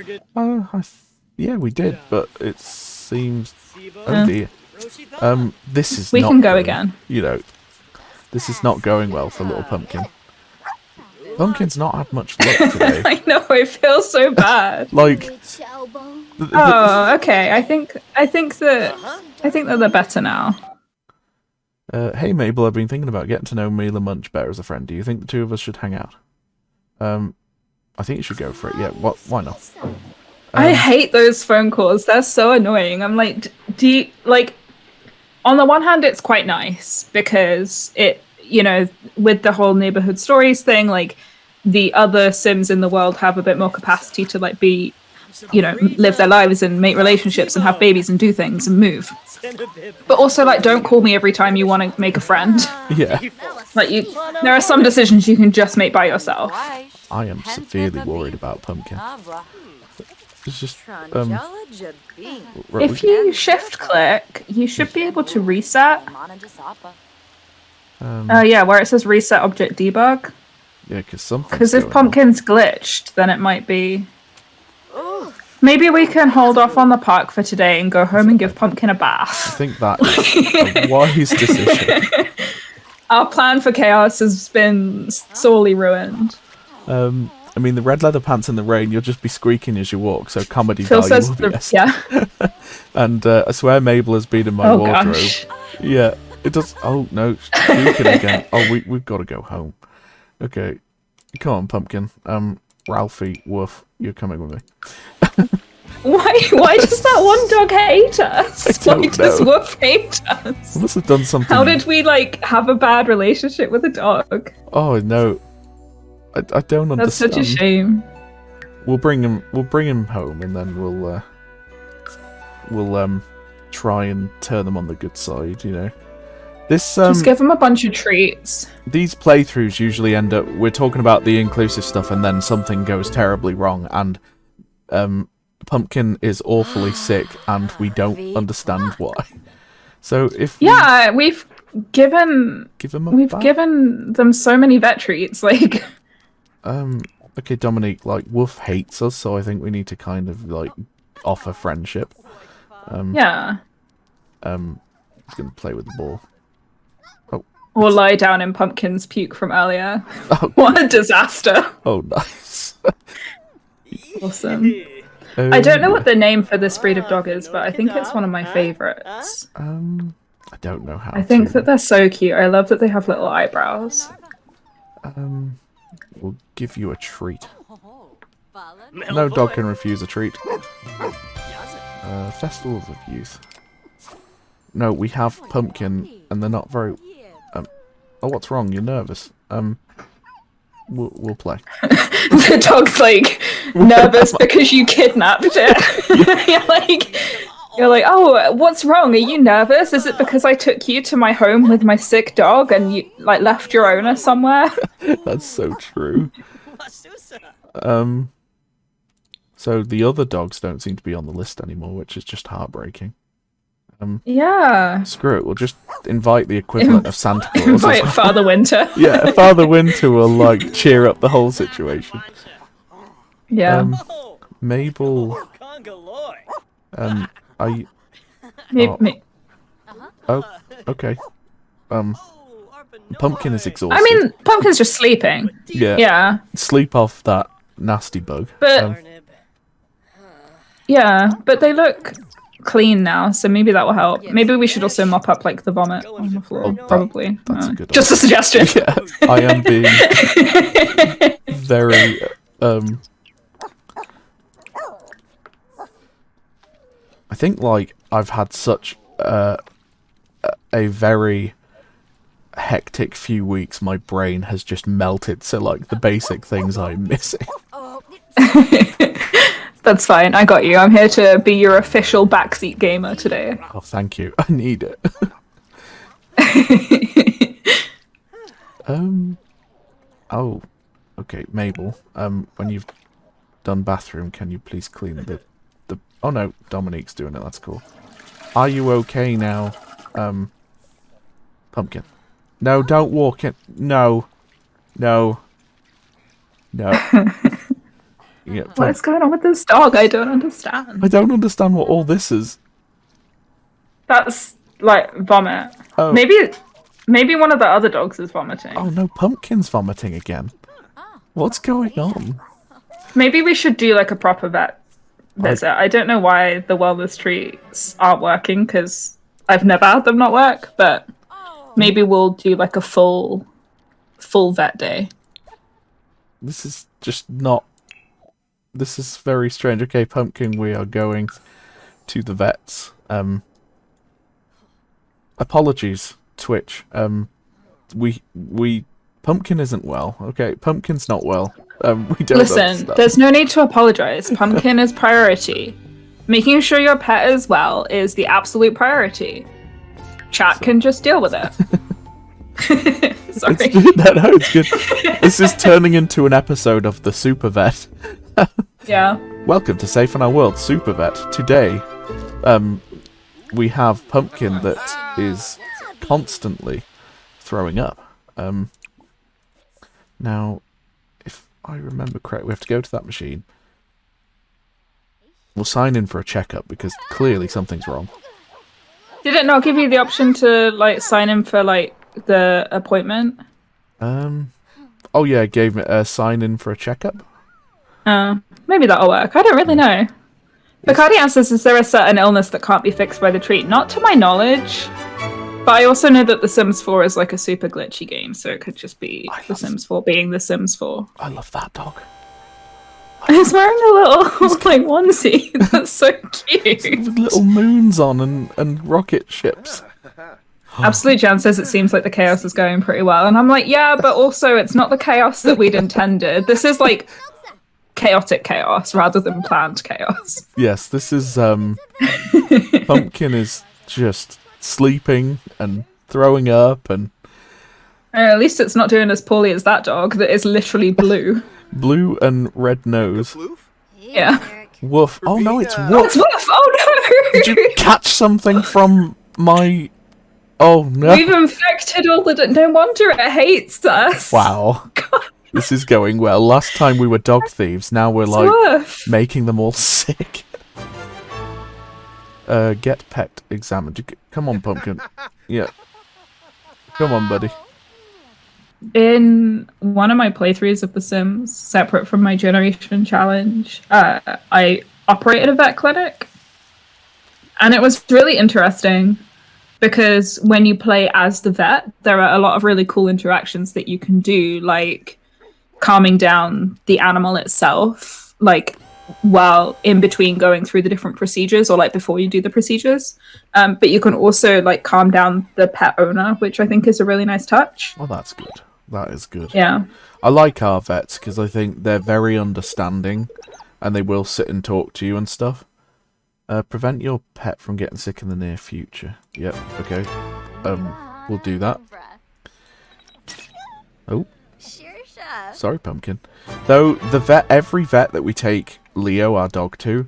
Yeah, we did, but it seems. Oh dear. This is. We not can go going- again. You know, this is not going well for little Pumpkin. Pumpkin's not had much luck today. I know. I feel so bad. Like. Oh, okay. I think that they're better now. Hey Mabel, I've been thinking about getting to know Mila Munch better as a friend. Do you think the two of us should hang out? I think you should go for it. Yeah, why not? I hate those phone calls. They're so annoying. I'm like, do you, like, on the one hand, it's quite nice because it, you know, with the whole neighborhood stories thing, like, the other Sims in the world have a bit more capacity to, like, be, you know, live their lives and make relationships and have babies and do things and move. But also, like, don't call me every time you want to make a friend. Yeah. Like, there are some decisions you can just make by yourself. I am severely worried about Pumpkin. It's just If you shift click, you should be able to reset. Yeah, where it says reset object debug. Yeah, because if Pumpkin's glitched, then it might be. Maybe we can hold off on the park for today and go home and give Pumpkin a I bath. think that is a wise decision. Our plan for chaos has been sorely ruined. I mean, the red leather pants in the rain, you'll just be squeaking as you walk, so comedy Phil value says, will be yes. yeah. And I swear Mabel has been in my wardrobe. Gosh. Yeah, it does. Oh no, puking again. Oh, we've got to go home. Okay, come on, Pumpkin. Ralphie, woof, you're coming with me. Why does that one dog hate us? I don't Why does know. Woof hate us? I must have done something. How did we like have a bad relationship with a dog? Oh no, I don't understand. That's such a shame. We'll bring him home, and then we'll try and turn them on the good side. You know, this Just give him a bunch of treats. these playthroughs usually end up we're talking about the inclusive stuff, and then something goes terribly wrong, and Pumpkin is awfully sick, and we don't understand why. So if we've given give him a bath. given them so many vet treats. Like, Okay, Dominique, like Wolf hates us, so I think we need to kind of like offer friendship. yeah. He's gonna play with the ball. Oh, Or lie down in Pumpkin's puke from earlier. Oh. What a disaster. Oh, nice. Awesome. I don't know what the name for this breed of dog is, but I think it's one of my favorites. I don't know how I think that they're so cute. I love that they have little eyebrows. We'll give you a treat. No dog can refuse a treat. Festival of Youth. No, we have Pumpkin, and they're not very... Oh, what's wrong? You're nervous. We'll play. The dog's like nervous because you kidnapped it. You're like, oh, what's wrong? Are you nervous? Is it because I took you to my home with my sick dog and you like left your owner somewhere? That's so true. So the other dogs don't seem to be on the list anymore, which is just heartbreaking. Yeah. Screw it. We'll just invite the equivalent of Santa Claus. Invite Father Winter. Yeah, Father Winter will like cheer up the whole situation. Yeah. Mabel. Are you? Oh, okay. Pumpkin is exhausted. I mean, Pumpkin's just sleeping. Yeah. Yeah. Sleep off that nasty bug. But yeah, but they look clean now, so maybe that will help. Maybe we should also mop up like the vomit on the floor. Probably. That's a good just a suggestion. Yeah, I am being very I think like I've had such a very hectic few weeks. My brain has just melted. So like the basic things I'm missing. That's fine. I got you. I'm here to be your official backseat gamer today. Oh, thank you. I need it. Oh, okay, Mabel. When you've done bathroom, can you please clean the? Oh no, Dominique's doing it. That's cool. Are you okay now, Pumpkin? No, don't walk in. No. Yeah, What is going on with this dog? I don't understand. I don't understand what all this is. That's like vomit. Oh. Maybe one of the other dogs is vomiting. Oh no, Pumpkin's vomiting again. What's going on? Maybe we should do like a proper vet visit. I don't know why the wellness treats aren't working because I've never had them not work, but maybe we'll do like a full vet day. This is just not... This is very strange. Okay, Pumpkin, we are going to the vets. Apologies, Twitch. Pumpkin isn't well. Okay, Pumpkin's not well. We don't Listen, understand. there's no need to apologize. Pumpkin is priority. Making sure your pet is well is the absolute priority. Chat can just deal with it. Sorry. No, it's good. This is turning into an episode of the Super Vet. Yeah. Welcome to Safe in Our World, Super Vet. Today, we have Pumpkin that is constantly throwing up. Now, if I remember correctly, we have to go to that machine. We'll sign in for a checkup because clearly something's wrong. Did it not give you the option to like sign in for like the appointment? Oh yeah, it gave me a sign in for a checkup. Maybe that'll work. I don't really know. Bacardi asks, is there a certain illness that can't be fixed by the treat? Not to my knowledge. But I also know that The Sims 4 is like a super glitchy game, so it could just be The Sims 4 being The Sims 4. I love that dog. He's wearing a little like onesie. That's so cute. With little moons on and rocket ships. Absolute Jan says it seems like the chaos is going pretty well. And I'm like, yeah, but also it's not the chaos that we'd intended. This is like chaotic chaos rather than planned chaos. Yes, this is Pumpkin is just sleeping and throwing up and at least it's not doing as poorly as that dog that is literally blue. Blue and red nose. Yeah. Woof. Oh no, it's Oh, Woof. it's Woof! Oh no! Did you catch something from my... Oh no. We've infected all the... No wonder it hates us. Wow. God. This is going well. Last time we were dog thieves, now we're like Woof. making them all sick. Get pet examined. Come on, Pumpkin. Yeah. Come on, buddy. In one of my playthroughs of The Sims, separate from my Generation Challenge, I operated a vet clinic. And it was really interesting because when you play as the vet, there are a lot of really cool interactions that you can do, like calming down the animal itself, like while in between going through the different procedures or like before you do the procedures. But you can also like calm down the pet owner, which I think is a really nice touch. Well, that's good. That is good. Yeah. I like our vets because I think they're very understanding and they will sit and talk to you and stuff. Prevent your pet from getting sick in the near future. Yep, okay. We'll do that. Oh. Sorry, Pumpkin. Though every vet that we take Leo, our dog, to,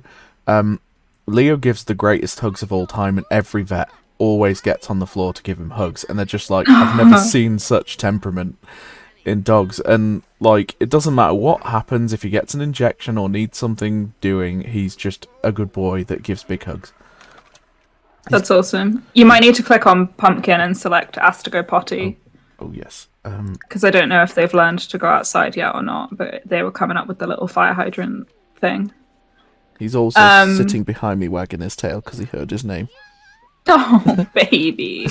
Leo gives the greatest hugs of all time, and every vet always gets on the floor to give him hugs, and they're just like, I've never seen such temperament in dogs. And like, it doesn't matter what happens, if he gets an injection or needs something doing, he's just a good boy that gives big hugs. That's awesome. You might need to click on Pumpkin and select Ask to go potty. Oh yes. Because I don't know if they've learned to go outside yet or not, but they were coming up with the little fire hydrant thing. He's also sitting behind me wagging his tail because he heard his name. Oh, baby.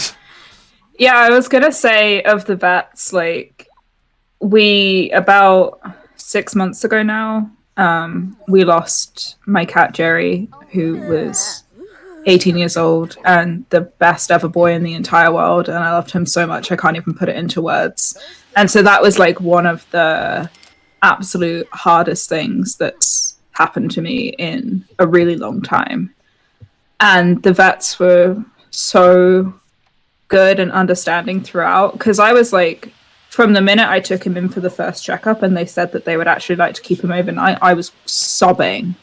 Yeah, I was going to say of the vets, like, we, about 6 months ago now, we lost my cat Jerry, who was 18 years old and the best ever boy in the entire world, and I loved him so much I can't even put it into words. And so that was like one of the absolute hardest things that's happened to me in a really long time. And the vets were so good and understanding throughout, because I was like, from the minute I took him in for the first checkup and they said that they would actually like to keep him overnight, I was sobbing.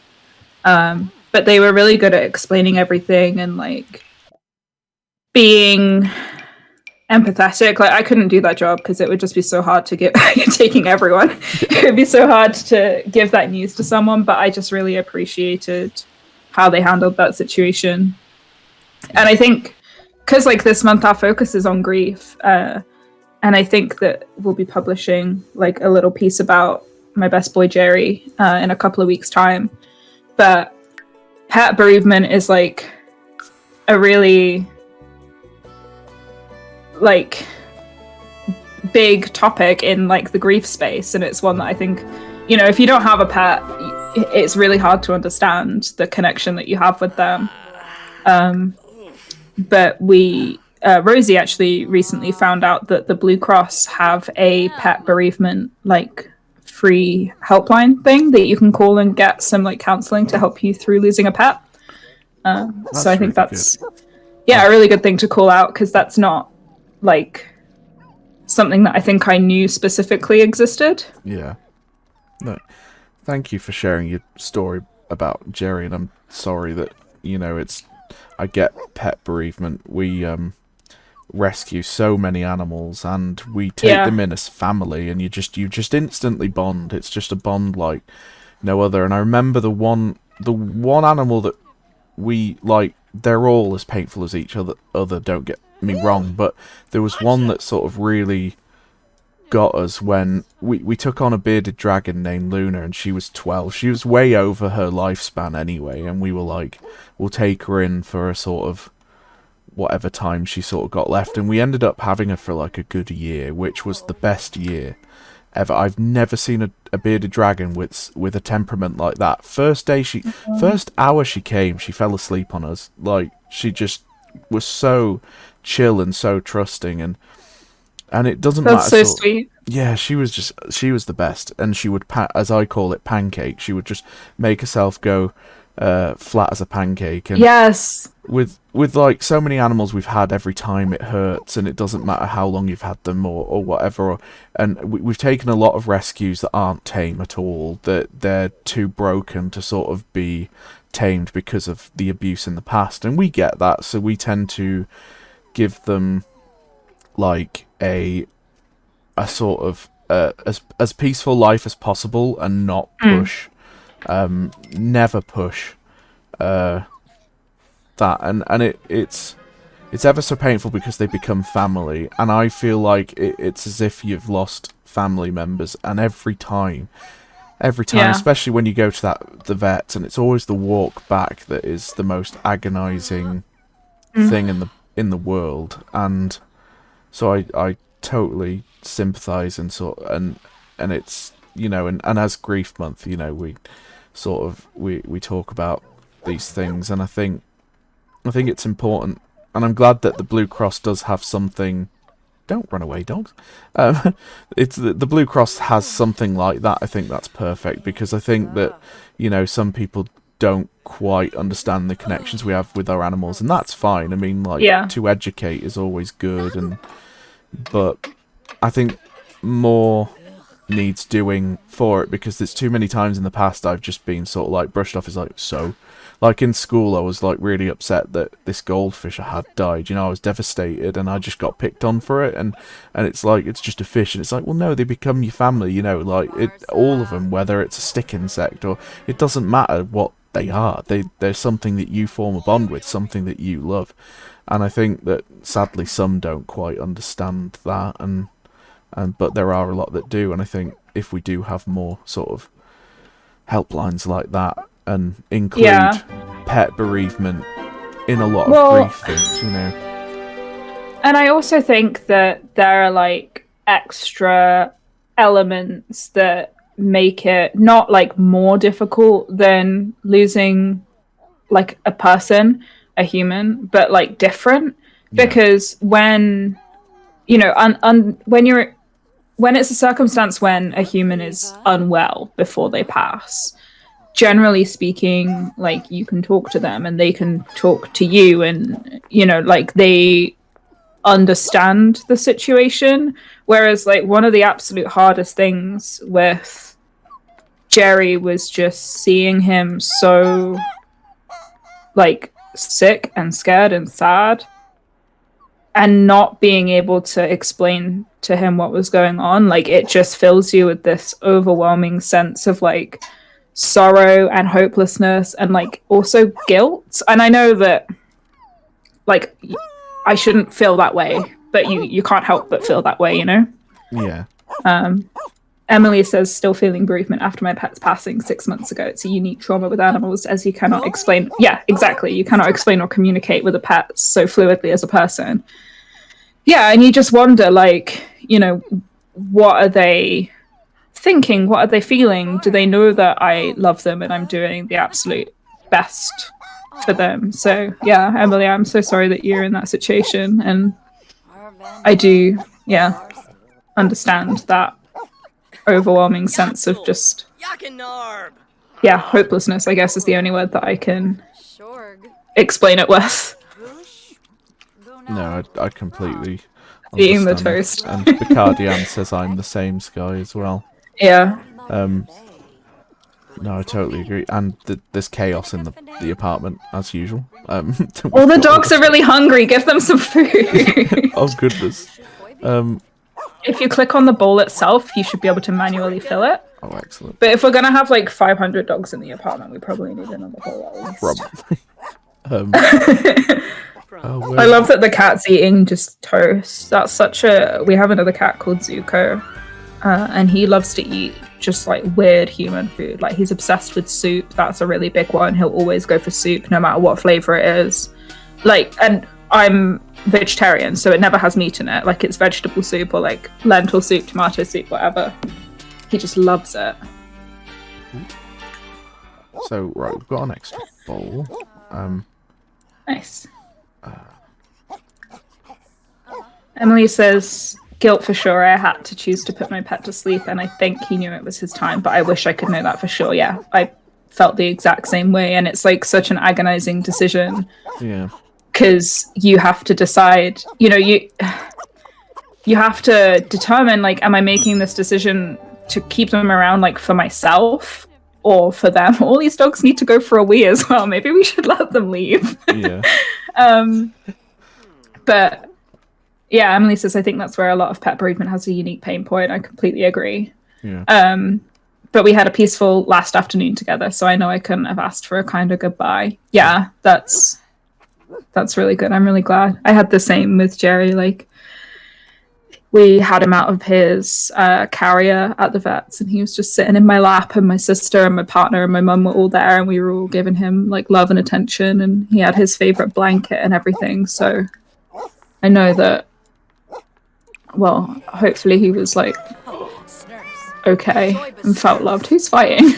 But they were really good at explaining everything and like being empathetic. Like, I couldn't do that job because it would just be so hard to get taking everyone. It would be so hard to give that news to someone, but I just really appreciated how they handled that situation. And I think because like this month our focus is on grief, and I think that we'll be publishing like a little piece about my best boy Jerry in a couple of weeks' time. But pet bereavement is like a really like big topic in like the grief space, and it's one that I think, you know, if you don't have a pet, it's really hard to understand the connection that you have with them. But we Rosie actually recently found out that the Blue Cross have a pet bereavement like free helpline thing that you can call and get some like counseling to help you through losing a pet. So I think that's a really good thing to call out, because that's not like something that I think I knew specifically existed. Yeah. No. Thank you for sharing your story about Jerry, and I'm sorry that, you know, I get pet bereavement. We rescue so many animals and we take them in as family, and you just instantly bond. It's just a bond like no other. And I remember the one animal that we like, they're all as painful as each other, don't get me wrong, but there was one that sort of really got us when we took on a bearded dragon named Luna, and she was 12. She was way over her lifespan anyway, and we were like, we'll take her in for a sort of whatever time she sort of got left, and we ended up having her for like a good year, which was the best year ever. I've never seen a bearded dragon with a temperament like that. First hour she came, she fell asleep on us. Like, she just was so chill and so trusting, and it doesn't matter. That's so sweet. Yeah, she was the best, and she would, as I call it, pancake. She would just make herself go flat as a pancake. And yes. With like so many animals we've had, every time it hurts, and it doesn't matter how long you've had them or whatever. And we've taken a lot of rescues that aren't tame at all, that they're too broken to sort of be tamed because of the abuse in the past, and we get that, so we tend to give them like a sort of as peaceful life as possible, and not push, never push that, and it's it's ever so painful because they become family, and I feel like it's as if you've lost family members, and every time, Yeah. especially when you go to the vet, and it's always the walk back that is the most agonizing thing in the world, and so I totally sympathize and it's, you know, and as grief month, you know, we talk about these things, and I think it's important, and I'm glad that the Blue Cross does have something. Don't run away, dogs. It's the Blue Cross has something like that. I think that's perfect, because I think that, you know, some people don't quite understand the connections we have with our animals, and that's fine. I mean, like, Yeah. to educate is always good, but I think more needs doing for it, because there's too many times in the past I've just been sort of like brushed off as like, so, like in school I was like really upset that this goldfish I had died, you know, I was devastated, and I just got picked on for it, and it's like, it's just a fish, and it's like, well, no, they become your family, you know, like all of them, whether it's a stick insect or, it doesn't matter what they are, they're something that you form a bond with, something that you love, and I think that sadly some don't quite understand that, and but there are a lot that do, and I think if we do have more sort of helplines like that, and include pet bereavement in a lot of grief things, you know. And I also think that there are like extra elements that make it not like more difficult than losing like a person, a human, but like different, because when, you know, when it's a circumstance when a human is unwell before they pass, generally speaking, like, you can talk to them and they can talk to you, and, you know, like, they understand the situation. Whereas, like, one of the absolute hardest things with Jerry was just seeing him so, like, sick and scared and sad, and not being able to explain to him what was going on. Like, it just fills you with this overwhelming sense of like sorrow and hopelessness, and like also guilt. And I know that, like, I shouldn't feel that way, but you can't help but feel that way, you know. Yeah. Emily says, still feeling bereavement after my pet's passing 6 months ago. It's a unique trauma with animals, as you cannot explain. Yeah, exactly. You cannot explain or communicate with a pet so fluidly as a person. Yeah, and you just wonder, like, you know, what are they thinking? What are they feeling? Do they know that I love them and I'm doing the absolute best for them? So, yeah, Emily, I'm so sorry that you're in that situation. And I do, understand that overwhelming sense of just, hopelessness, I guess, is the only word that I can explain it with. No, I completely Eating the understand. toast. And Picardian says I'm the same, Sky, as well. Yeah. No, I totally agree. And there's chaos in the apartment, as usual. All the dogs are really hungry. Give them some food. Oh, goodness. If you click on the bowl itself, you should be able to manually fill it. Oh, excellent. But if we're going to have like 500 dogs in the apartment, we probably need another bowl at least. Probably. I love that the cat's eating just toast. That's such a... We have another cat called Zuko, and he loves to eat just like weird human food. Like, he's obsessed with soup. That's a really big one. He'll always go for soup no matter what flavor it is. Like, and I'm vegetarian, so it never has meat in it. Like, it's vegetable soup or like lentil soup, tomato soup, whatever. He just loves it. So, right, we've got an extra bowl. Nice. Emily says, guilt for sure. I had to choose to put my pet to sleep, and I think he knew it was his time, but I wish I could know that for sure. Yeah, I felt the exact same way, and it's like such an agonizing decision. Yeah. Because you have to decide, you know, you have to determine, like, am I making this decision to keep them around, like, for myself or for them? All these dogs need to go for a wee as well. Maybe we should let them leave. Yeah. But yeah, Emily says, I think that's where a lot of pet bereavement has a unique pain point. I completely agree. Yeah. But we had a peaceful last afternoon together, so I know I couldn't have asked for a kinder goodbye. Yeah, that's That's really good. I'm really glad. I had the same with Jerry. Like, we had him out of his carrier at the vets, and he was just sitting in my lap, and my sister and my partner and my mum were all there, and we were all giving him like love and attention, and he had his favorite blanket and everything. So I know that, well, hopefully he was like okay and felt loved. Who's fighting?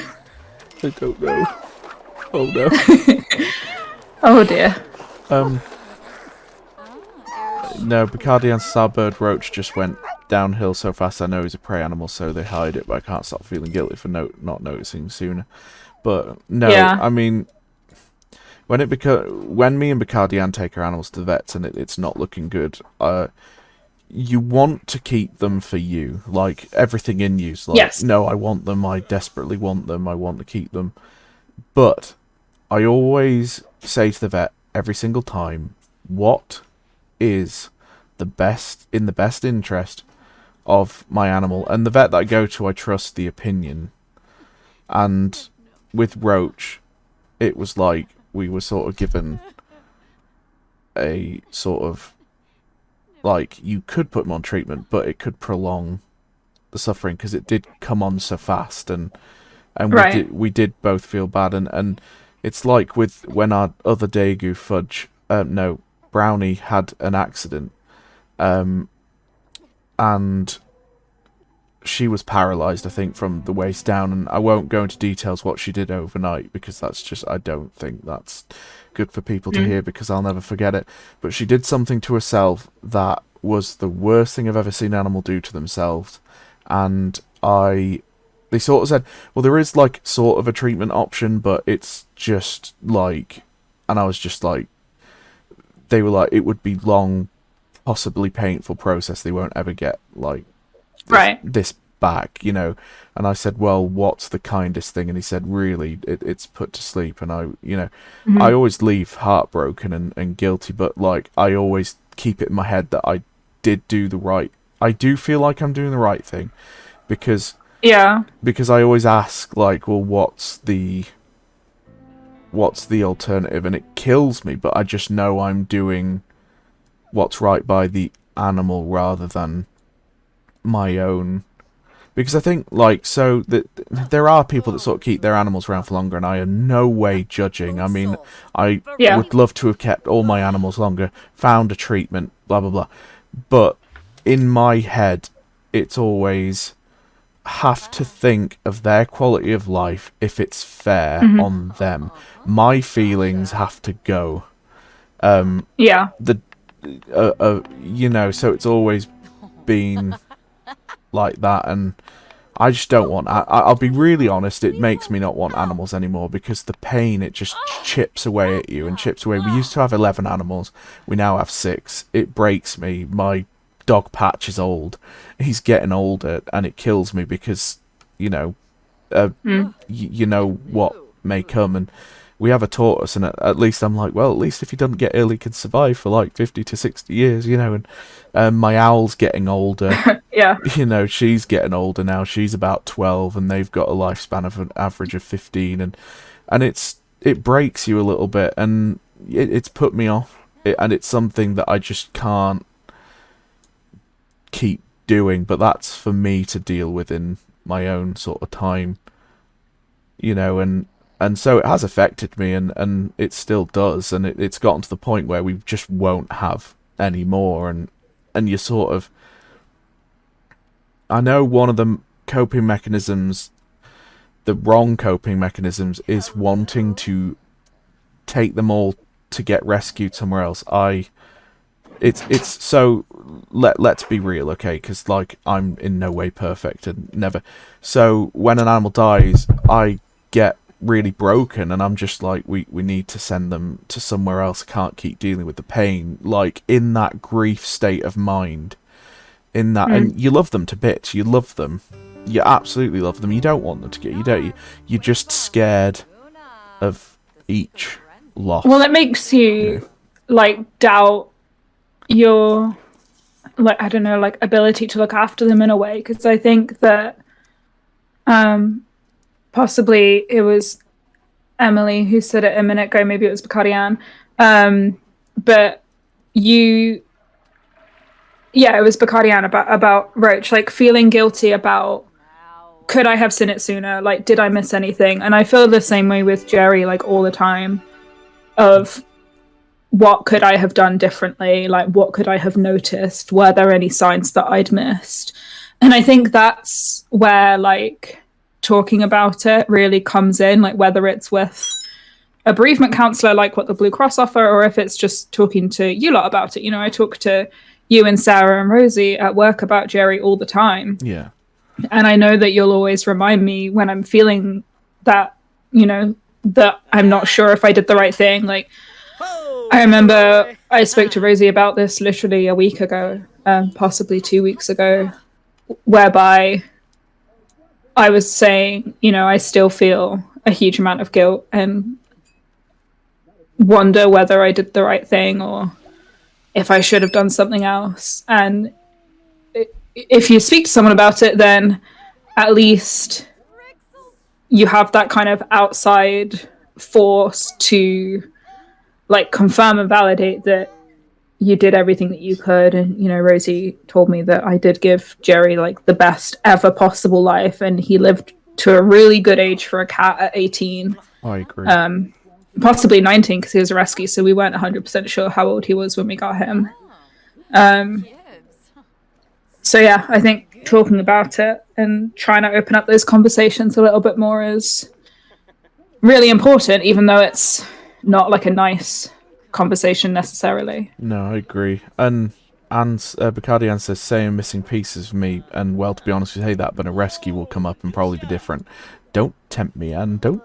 I don't know. Oh no. Oh dear. No, Bacardi and Starbird Roach just went downhill so fast. I know he's a prey animal, so they hide it, but I can't stop feeling guilty for not noticing sooner. But no, Yeah. I mean, when me and Bacardi take our animals to the vets and it's not looking good, you want to keep them for you. Like, everything in you's like, Yes. no, I want them, I desperately want them, I want to keep them. But I always say to the vet every single time, what is the best interest of my animal? And the vet that I go to, I trust the opinion. And with Roach, it was like we were sort of given a sort of, like, you could put him on treatment, but it could prolong the suffering because it did come on so fast, and Right. we did both feel bad, and it's like with when our other Daegu Brownie had an accident, and she was paralysed, I think, from the waist down, and I won't go into details what she did overnight because that's just, I don't think that's good for people to hear because I'll never forget it. But she did something to herself that was the worst thing I've ever seen an animal do to themselves, and they sort of said, well, there is like sort of a treatment option, but it's just like, and I was just like, they were like, it would be long, possibly painful process. They won't ever get like this back, you know. And I said, well, what's the kindest thing? And he said, really, it's put to sleep. And I always leave heartbroken and guilty, but like I always keep it in my head that I did do the right. I do feel like I'm doing the right thing because I always ask, like, well, what's the alternative? And it kills me, but I just know I'm doing what's right by the animal rather than my own. Because I think, like, so that there are people that sort of keep their animals around for longer, and I am no way judging. I mean, I would love to have kept all my animals longer, found a treatment, blah blah blah. But in my head, it's always have to think of their quality of life if it's fair on them. My feelings have to go. So it's always been like that, and I just don't want. I'll be really honest. It makes me not want animals anymore because the pain, it just chips away at you and chips away. We used to have 11 animals. We now have 6. It breaks me. My dog Patch is old. He's getting older, and it kills me because you know what may come. And we have a tortoise, and at least I'm like, well, at least if he doesn't get ill, he can survive for like 50 to 60 years, you know. And my owl's getting older. You know, she's getting older now. She's about 12, and they've got a lifespan of an average of 15, and it breaks you a little bit, and it's put me off. And it's something that I just can't keep doing, but that's for me to deal with in my own sort of time, you know. And so it has affected me, and it still does, and it's gotten to the point where we just won't have any more, and you sort of, I know one of the coping mechanisms, the wrong coping mechanisms, is wanting to take them all to get rescued somewhere else. It's so, let's be real, okay? Because like, I'm in no way perfect and never. So when an animal dies, I get really broken, and I'm just like, we need to send them to somewhere else. I can't keep dealing with the pain. Like, in that grief state of mind, in that, and you love them to bits. You love them. You absolutely love them. You don't want them to get. You're just scared of each loss. Well, it makes you like doubt your, like, I don't know, like, ability to look after them in a way, because I think that possibly it was Emily who said it a minute ago, maybe it was Bacardi Ann, but it was Bacardian about Roach, like feeling guilty about, could I have seen it sooner? Like, did I miss anything? And I feel the same way with Jerry, like all the time, of what could I have done differently? Like, what could I have noticed? Were there any signs that I'd missed? And I think that's where, like, talking about it really comes in, like, whether it's with a bereavement counselor, like what the Blue Cross offer, or if it's just talking to you lot about it. You know, I talk to you and Sarah and Rosie at work about Jerry all the time. Yeah. And I know that you'll always remind me when I'm feeling that, you know, that I'm not sure if I did the right thing. Like, I remember I spoke to Rosie about this literally a week ago, possibly 2 weeks ago, whereby I was saying, you know, I still feel a huge amount of guilt and wonder whether I did the right thing or if I should have done something else. And if you speak to someone about it, then at least you have that kind of outside force to, like, confirm and validate that you did everything that you could. And, you know, Rosie told me that I did give Jerry, like, the best ever possible life, and he lived to a really good age for a cat at 18. I agree. Possibly 19 because he was a rescue, so we weren't 100% sure how old he was when we got him. So yeah, I think talking about it and trying to open up those conversations a little bit more is really important, even though it's not like a nice conversation necessarily. No, I agree. And Bacardian says, saying missing pieces for me, and well, to be honest with you, that, but a rescue will come up and probably be different. Don't tempt me, and don't.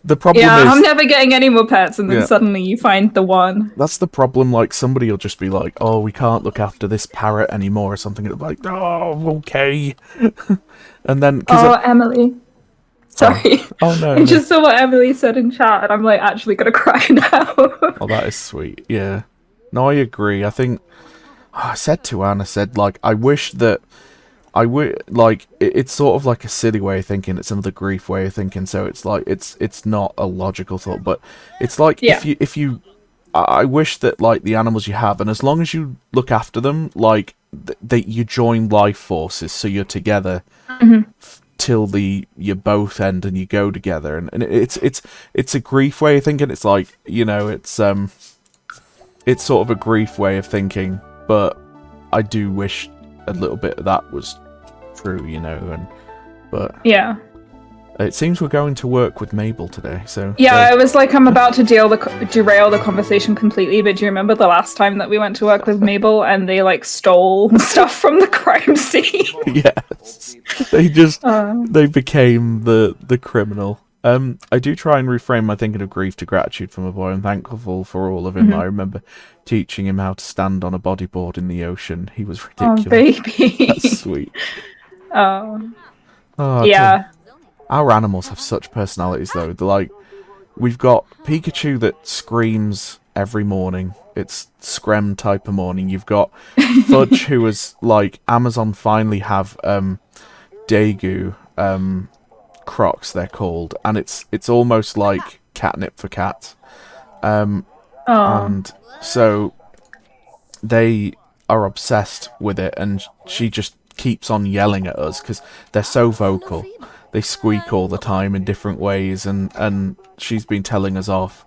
The problem is, I'm never getting any more pets, and then suddenly you find the one. That's the problem. Like, somebody will just be like, "Oh, we can't look after this parrot anymore," or something. It'll be like, "Oh, okay," and then Emily. Sorry. Oh no! I just saw what Emily said in chat, and I'm like actually gonna cry now. Oh, that is sweet. Yeah. No, I agree. I think I said to Anne, I said, like, I wish that I would, like, it's sort of like a silly way of thinking. It's another grief way of thinking. So it's like it's not a logical thought, but it's like if you I wish that, like, the animals you have, and as long as you look after them, like, you join life forces, so you're together till you both end and you go together, and it's a grief way of thinking. It's like, you know, it's sort of a grief way of thinking, but I do wish a little bit of that was true, you know, but yeah. It seems we're going to work with Mabel today, so... Yeah, it was like I'm about to derail the conversation completely, but do you remember the last time that we went to work with Mabel and they, like, stole stuff from the crime scene? Yes. They became the criminal. I do try and reframe my thinking of grief to gratitude for my boy. I'm thankful for all of him. I remember teaching him how to stand on a bodyboard in the ocean. He was ridiculous. Oh, baby. That's sweet. Oh, yeah. Our animals have such personalities, though. They're like, we've got Pikachu that screams every morning. It's Screm type of morning. You've got Fudge, who is like, Amazon finally have Daegu Crocs, they're called, and it's almost like catnip for cats. And so they are obsessed with it, and she just keeps on yelling at us because they're so vocal. They squeak all the time in different ways, and she's been telling us off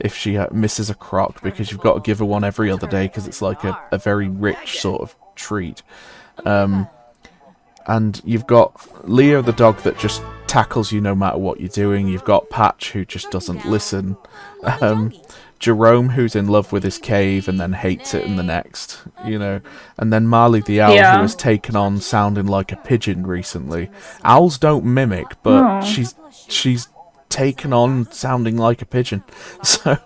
if she misses a croc, because you've got to give her one every other day because it's like a very rich sort of treat. And you've got Leo the dog that just tackles you no matter what you're doing. You've got Patch, who just doesn't listen. Jerome, who's in love with his cave and then hates it in the next, you know. And then Marley the owl, who has taken on sounding like a pigeon recently. Owls don't mimic, but she's taken on sounding like a pigeon. So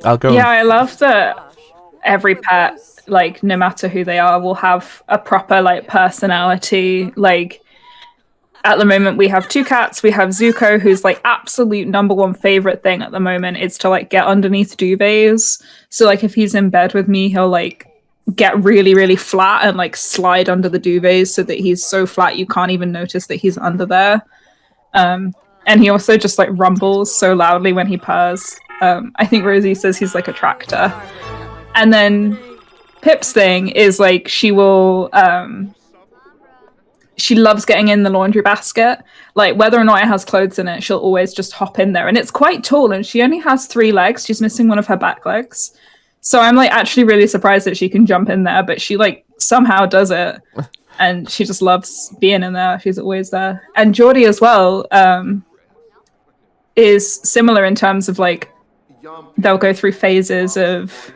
I'll go. Yeah, I love that every pet, like, no matter who they are, will have a proper, like, personality. Like, at the moment we have 2 cats. We have Zuko, who's like absolute number one favorite thing at the moment is to, like, get underneath duvets. So, like, if he's in bed with me, he'll, like, get really, really flat and, like, slide under the duvets so that he's so flat you can't even notice that he's under there. And he also just, like, rumbles so loudly when he purrs. I think Rosie says he's like a tractor. And then Pip's thing is like she will she loves getting in the laundry basket. Like whether or not it has clothes in it, she'll always just hop in there. And it's quite tall and she only has 3 legs. She's missing one of her back legs. So I'm like actually really surprised that she can jump in there, but she like somehow does it. And she just loves being in there. She's always there. And Geordie as well is similar in terms of like they'll go through phases of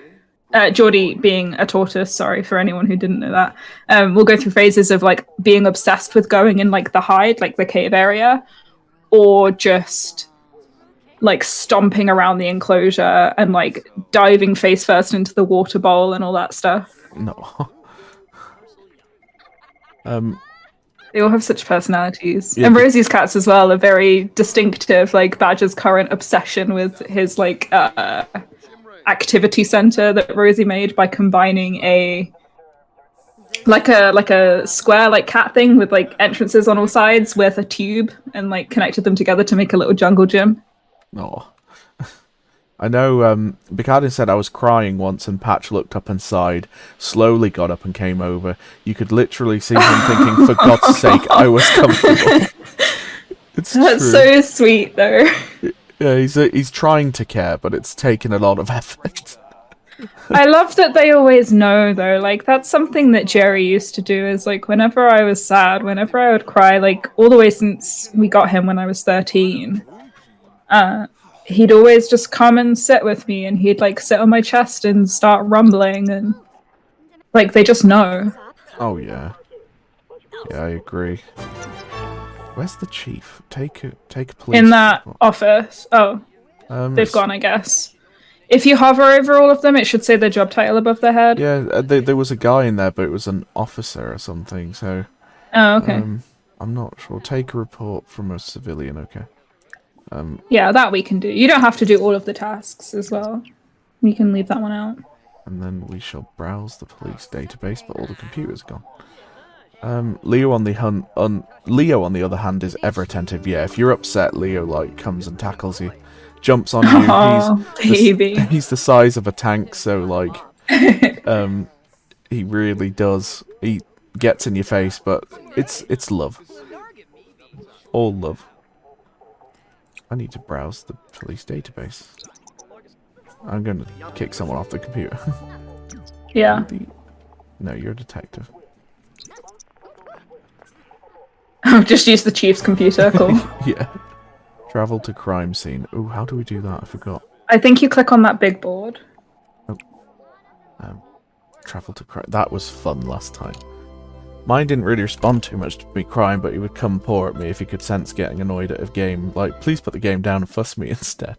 Geordie being a tortoise, sorry for anyone who didn't know that, we'll go through phases of like being obsessed with going in like the hide, like the cave area, or just like stomping around the enclosure and like diving face first into the water bowl and all that stuff. No. They all have such personalities. Yeah, and Rosie's cats as well are very distinctive, like Badger's current obsession with his like activity center that Rosie made by combining a square like cat thing with like entrances on all sides with a tube and like connected them together to make a little jungle gym. No. I know Bicardin said I was crying once and Patch looked up and sighed, slowly got up and came over. You could literally see him thinking, for God's sake, I was comfortable. It's That's true. so sweet though. Yeah, he's trying to care, but it's taken a lot of effort. I love that they always know though. Like that's something that Jerry used to do is like whenever I was sad, whenever I would cry, like all the way since we got him when I was 13, he'd always just come and sit with me and he'd like sit on my chest and start rumbling and like they just know. Oh yeah. Yeah, I agree. Where's the chief? Take a police In that report. office. Oh, they've it's- gone, I guess. If you hover over all of them, it should say their job title above their head. Yeah, there was a guy in there, but it was an officer or something, so... Oh, okay. I'm not sure. Take a report from a civilian, okay? Yeah, that we can do. You don't have to do all of the tasks as well. You can leave that one out. And then we shall browse the police database, but all the computers are gone. Leo on the other hand is ever attentive. Yeah, if you're upset, Leo like comes and tackles you, jumps on you. Oh, baby. He's the size of a tank, so like, he really does. He gets in your face, but it's love, all love. I need to browse the police database. I'm gonna kick someone off the computer. Yeah. No, you're a detective. Just use the chief's computer. Cool. Yeah. Travel to crime scene. Oh, how do we do that? I forgot. I think you click on that big board. Travel to crime. That was fun last time. Mine didn't really respond too much to me crying, but he would come pour at me if he could sense getting annoyed at a game. Like, please put the game down and fuss me instead.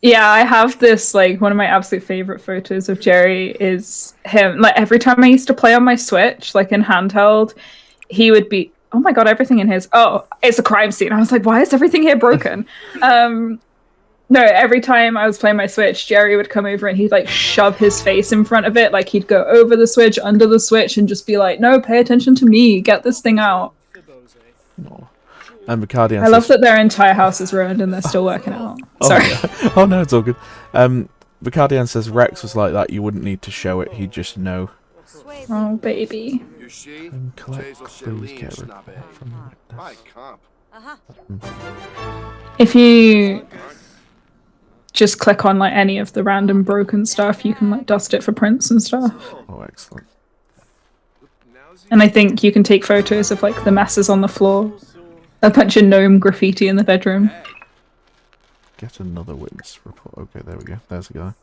Yeah, I have this, like, one of my absolute favorite photos of Jerry is him. Like, every time I used to play on my Switch, like in handheld, he would be, oh my god, everything in his, oh, it's a crime scene. I was like, why is everything here broken? No, every time I was playing my Switch, Jerry would come over and he'd like shove his face in front of it. Like he'd go over the Switch, under the Switch, and just be like, no, pay attention to me. Get this thing out. Oh. And Vicardian I love that their entire house is ruined and they're still working out. Sorry. Yeah. Oh no, it's all good. Vicardian says Rex was like that. You wouldn't need to show it. He'd just know. Oh, baby. And collect clues, get a report from the witness. If you just click on like any of the random broken stuff, you can like dust it for prints and stuff. Oh, excellent. And I think you can take photos of like the messes on the floor. A bunch of gnome graffiti in the bedroom. Get another witness report. Okay, there we go. There's a guy.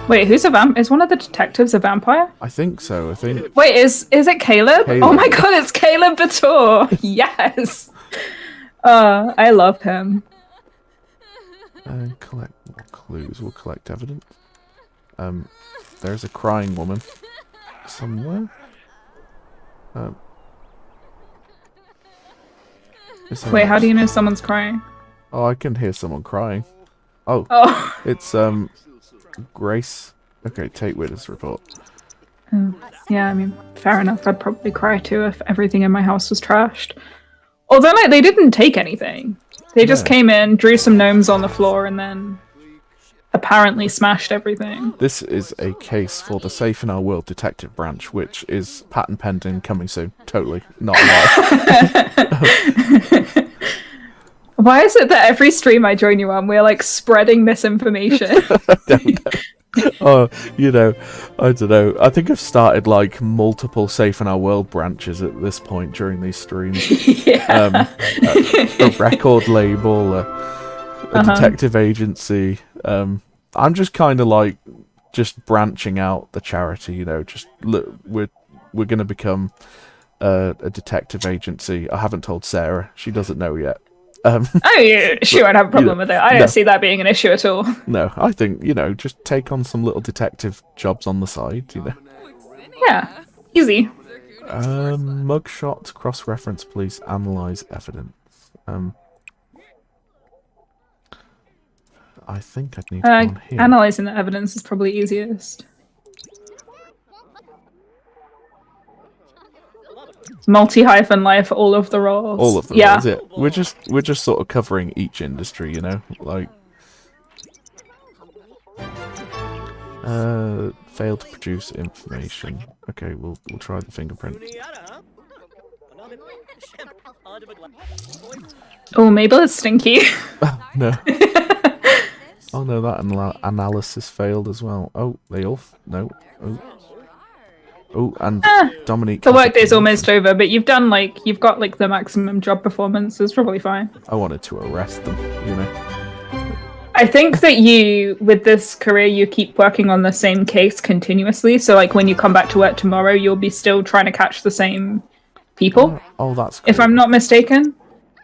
Wait, who's a vamp? Is one of the detectives a vampire? I think so. I think. Wait, is it Caleb? Caleb. Oh my god, it's Caleb Bator! Yes! I love him. And collect more clues. We'll collect evidence. There's a crying woman somewhere. Wait, how do you know someone's crying? Oh, I can hear someone crying. Oh, Oh, it's Grace. Okay, take witness report. Yeah, I mean, fair enough. I'd probably cry too if everything in my house was trashed. Although, like, they didn't take anything. They just No. came in, drew some gnomes on the floor, and then apparently smashed everything. This is a case for the Safe in Our World Detective Branch, which is patent pending, coming soon. Totally not live. Why is it that every stream I join you on, we're like spreading misinformation? Oh, you know, I don't know. I think I've started like multiple Safe in Our World branches at this point during these streams. Yeah. A record label, a detective agency. I'm just kind of like just branching out the charity. You know, just look, we're gonna become a detective agency. I haven't told Sarah; she doesn't know yet. Oh, yeah, she won't have a problem with it. I don't see that being an issue at all. No, I think, you know, just take on some little detective jobs on the side, you know. Yeah, easy. Mugshot cross-reference, please. Analyze evidence. I think I'd need to go on here. Analyzing the evidence is probably easiest. Multi-hyphen life, all of the roles. All of them, yeah. Is it? We're just sort of covering each industry, you know, like. Failed to produce information. Okay, we'll try the fingerprint. Oh, Mabel is stinky. No. Oh no, that analysis failed as well. Oh, they all no. Oh, and Dominique. The workday's almost over, but you've got like the maximum job performance. It's probably fine. I wanted to arrest them, you know. I think that with this career, you keep working on the same case continuously. So, like, when you come back to work tomorrow, you'll be still trying to catch the same people. Oh, that's cool. If I'm not mistaken.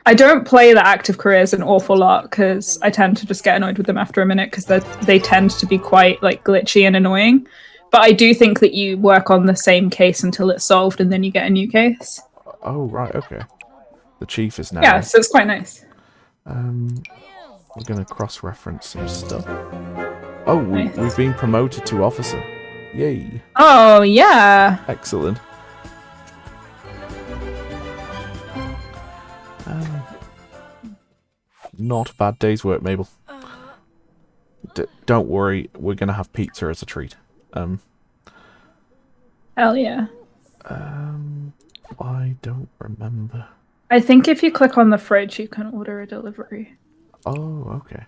I don't play the active careers an awful lot because I tend to just get annoyed with them after a minute because they tend to be quite, like, glitchy and annoying. But I do think that you work on the same case until it's solved and then you get a new case. Oh, right, okay. The chief is now. Yeah, so it's quite nice. We're going to cross-reference some stuff. Oh, we've been promoted to officer. Yay. Oh, yeah. Excellent. Not a bad day's work, Mabel. Don't worry, we're going to have pizza as a treat. Hell yeah. I don't remember. I think if you click on the fridge, you can order a delivery. Oh, okay.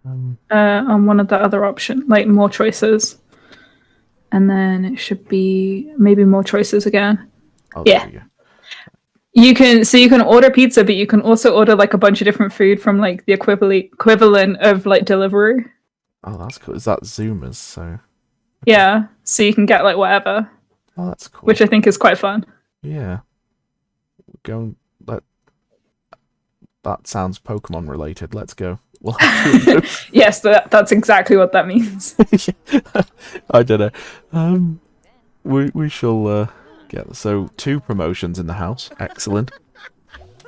On one of the other options, like more choices. And then it should be maybe more choices again. Oh, yeah. You can order pizza, but you can also order like a bunch of different food from like the equivalent of like delivery. Oh, that's cool. Is that Zoomers? So. Okay. Yeah, so you can get like whatever. Oh, that's cool. Which I think is quite fun. Yeah. That sounds Pokemon related. Let's go. We'll yes, that's exactly what that means. I don't know. We shall get 2 promotions in the house. Excellent.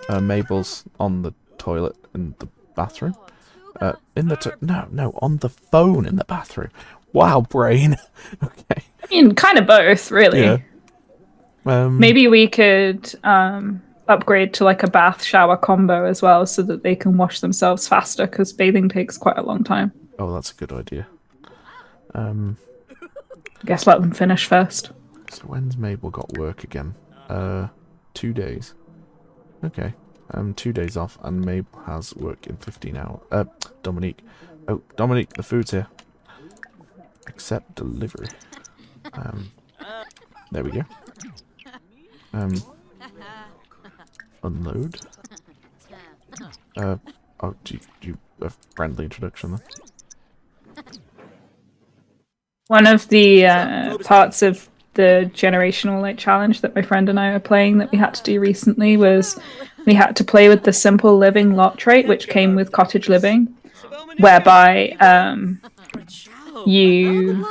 Mabel's on the toilet in the bathroom. On the phone in the bathroom. Wow, brain. Okay. I mean, kind of both, really. Yeah. Maybe we could upgrade to like a bath shower combo as well so that they can wash themselves faster because bathing takes quite a long time. Oh, that's a good idea. I guess let them finish first. So when's Mabel got work again? 2 days. Okay. 2 days off and Mabel has work in 15 hours. Dominique. Oh, Dominique, the food's here. Accept delivery. There we go. Unload. Oh, do you a friendly introduction then? One of the parts of the generational like challenge that my friend and I are playing that we had to do recently was we had to play with the simple living lot trait, which came with cottage living, whereby you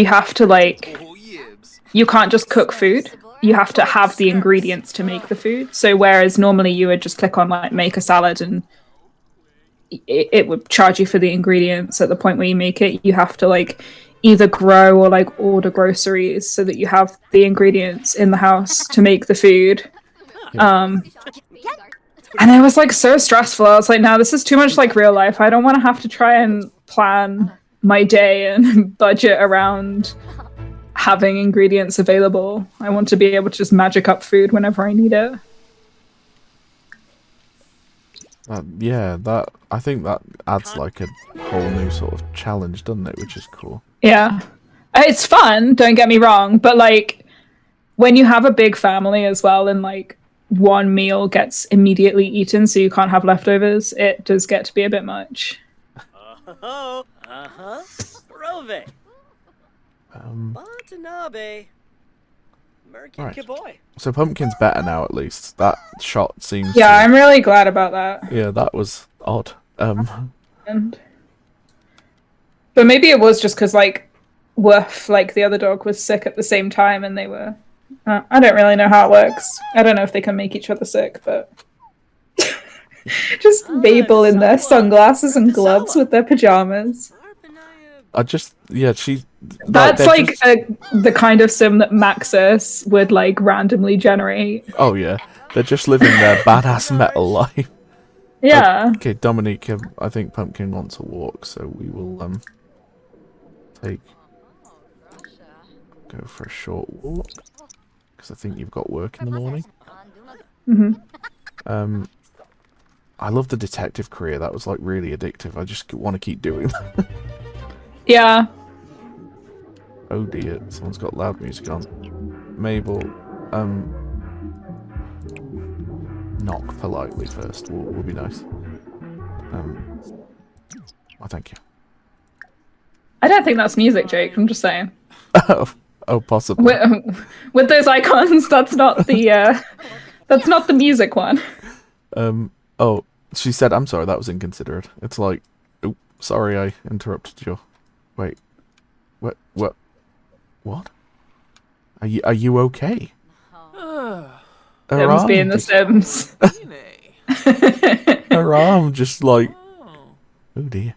have to like you can't just cook food. You have to have the ingredients to make the food. So whereas normally you would just click on like make a salad and it would charge you for the ingredients at the point where you make it, you have to like either grow or like order groceries so that you have the ingredients in the house to make the food. And it was like so stressful. I was like, no, this is too much like real life. I don't want to have to try and plan my day and budget around having ingredients available. I want to be able to just magic up food whenever I need it. Yeah, I think that adds like a whole new sort of challenge, doesn't it? Which is cool. Yeah. It's fun, don't get me wrong, but like when you have a big family as well and like one meal gets immediately eaten so you can't have leftovers, it does get to be a bit much. Rove. Watanabe. Merkin Kiboy. So Pumpkin's better now, at least. That shot seems... Yeah, I'm really glad about that. Yeah, that was odd. But maybe it was just because, like, Woof, like the other dog, was sick at the same time and they were... I don't really know how it works. I don't know if they can make each other sick, but... just Mabel in their sunglasses and gloves with their pajamas. That's like the kind of sim that Maxis would like randomly generate. Oh yeah, they're just living their badass metal life. Yeah. Okay, Dominique, I think Pumpkin wants a walk, so we will go for a short walk because I think you've got work in the morning. I love the detective career. That was like really addictive. I just want to keep doing that. Yeah. Oh dear, someone's got loud music on. Mabel, knock politely first. Will be nice. Oh, thank you. I don't think that's music, Jake. I'm just saying. Oh, possibly. With those icons, that's not the music one. Oh, she said, "I'm sorry, that was inconsiderate." It's like, oh, sorry, I interrupted you. Wait, what? Are you okay? Sims being the Sims. Her arm just like, oh dear.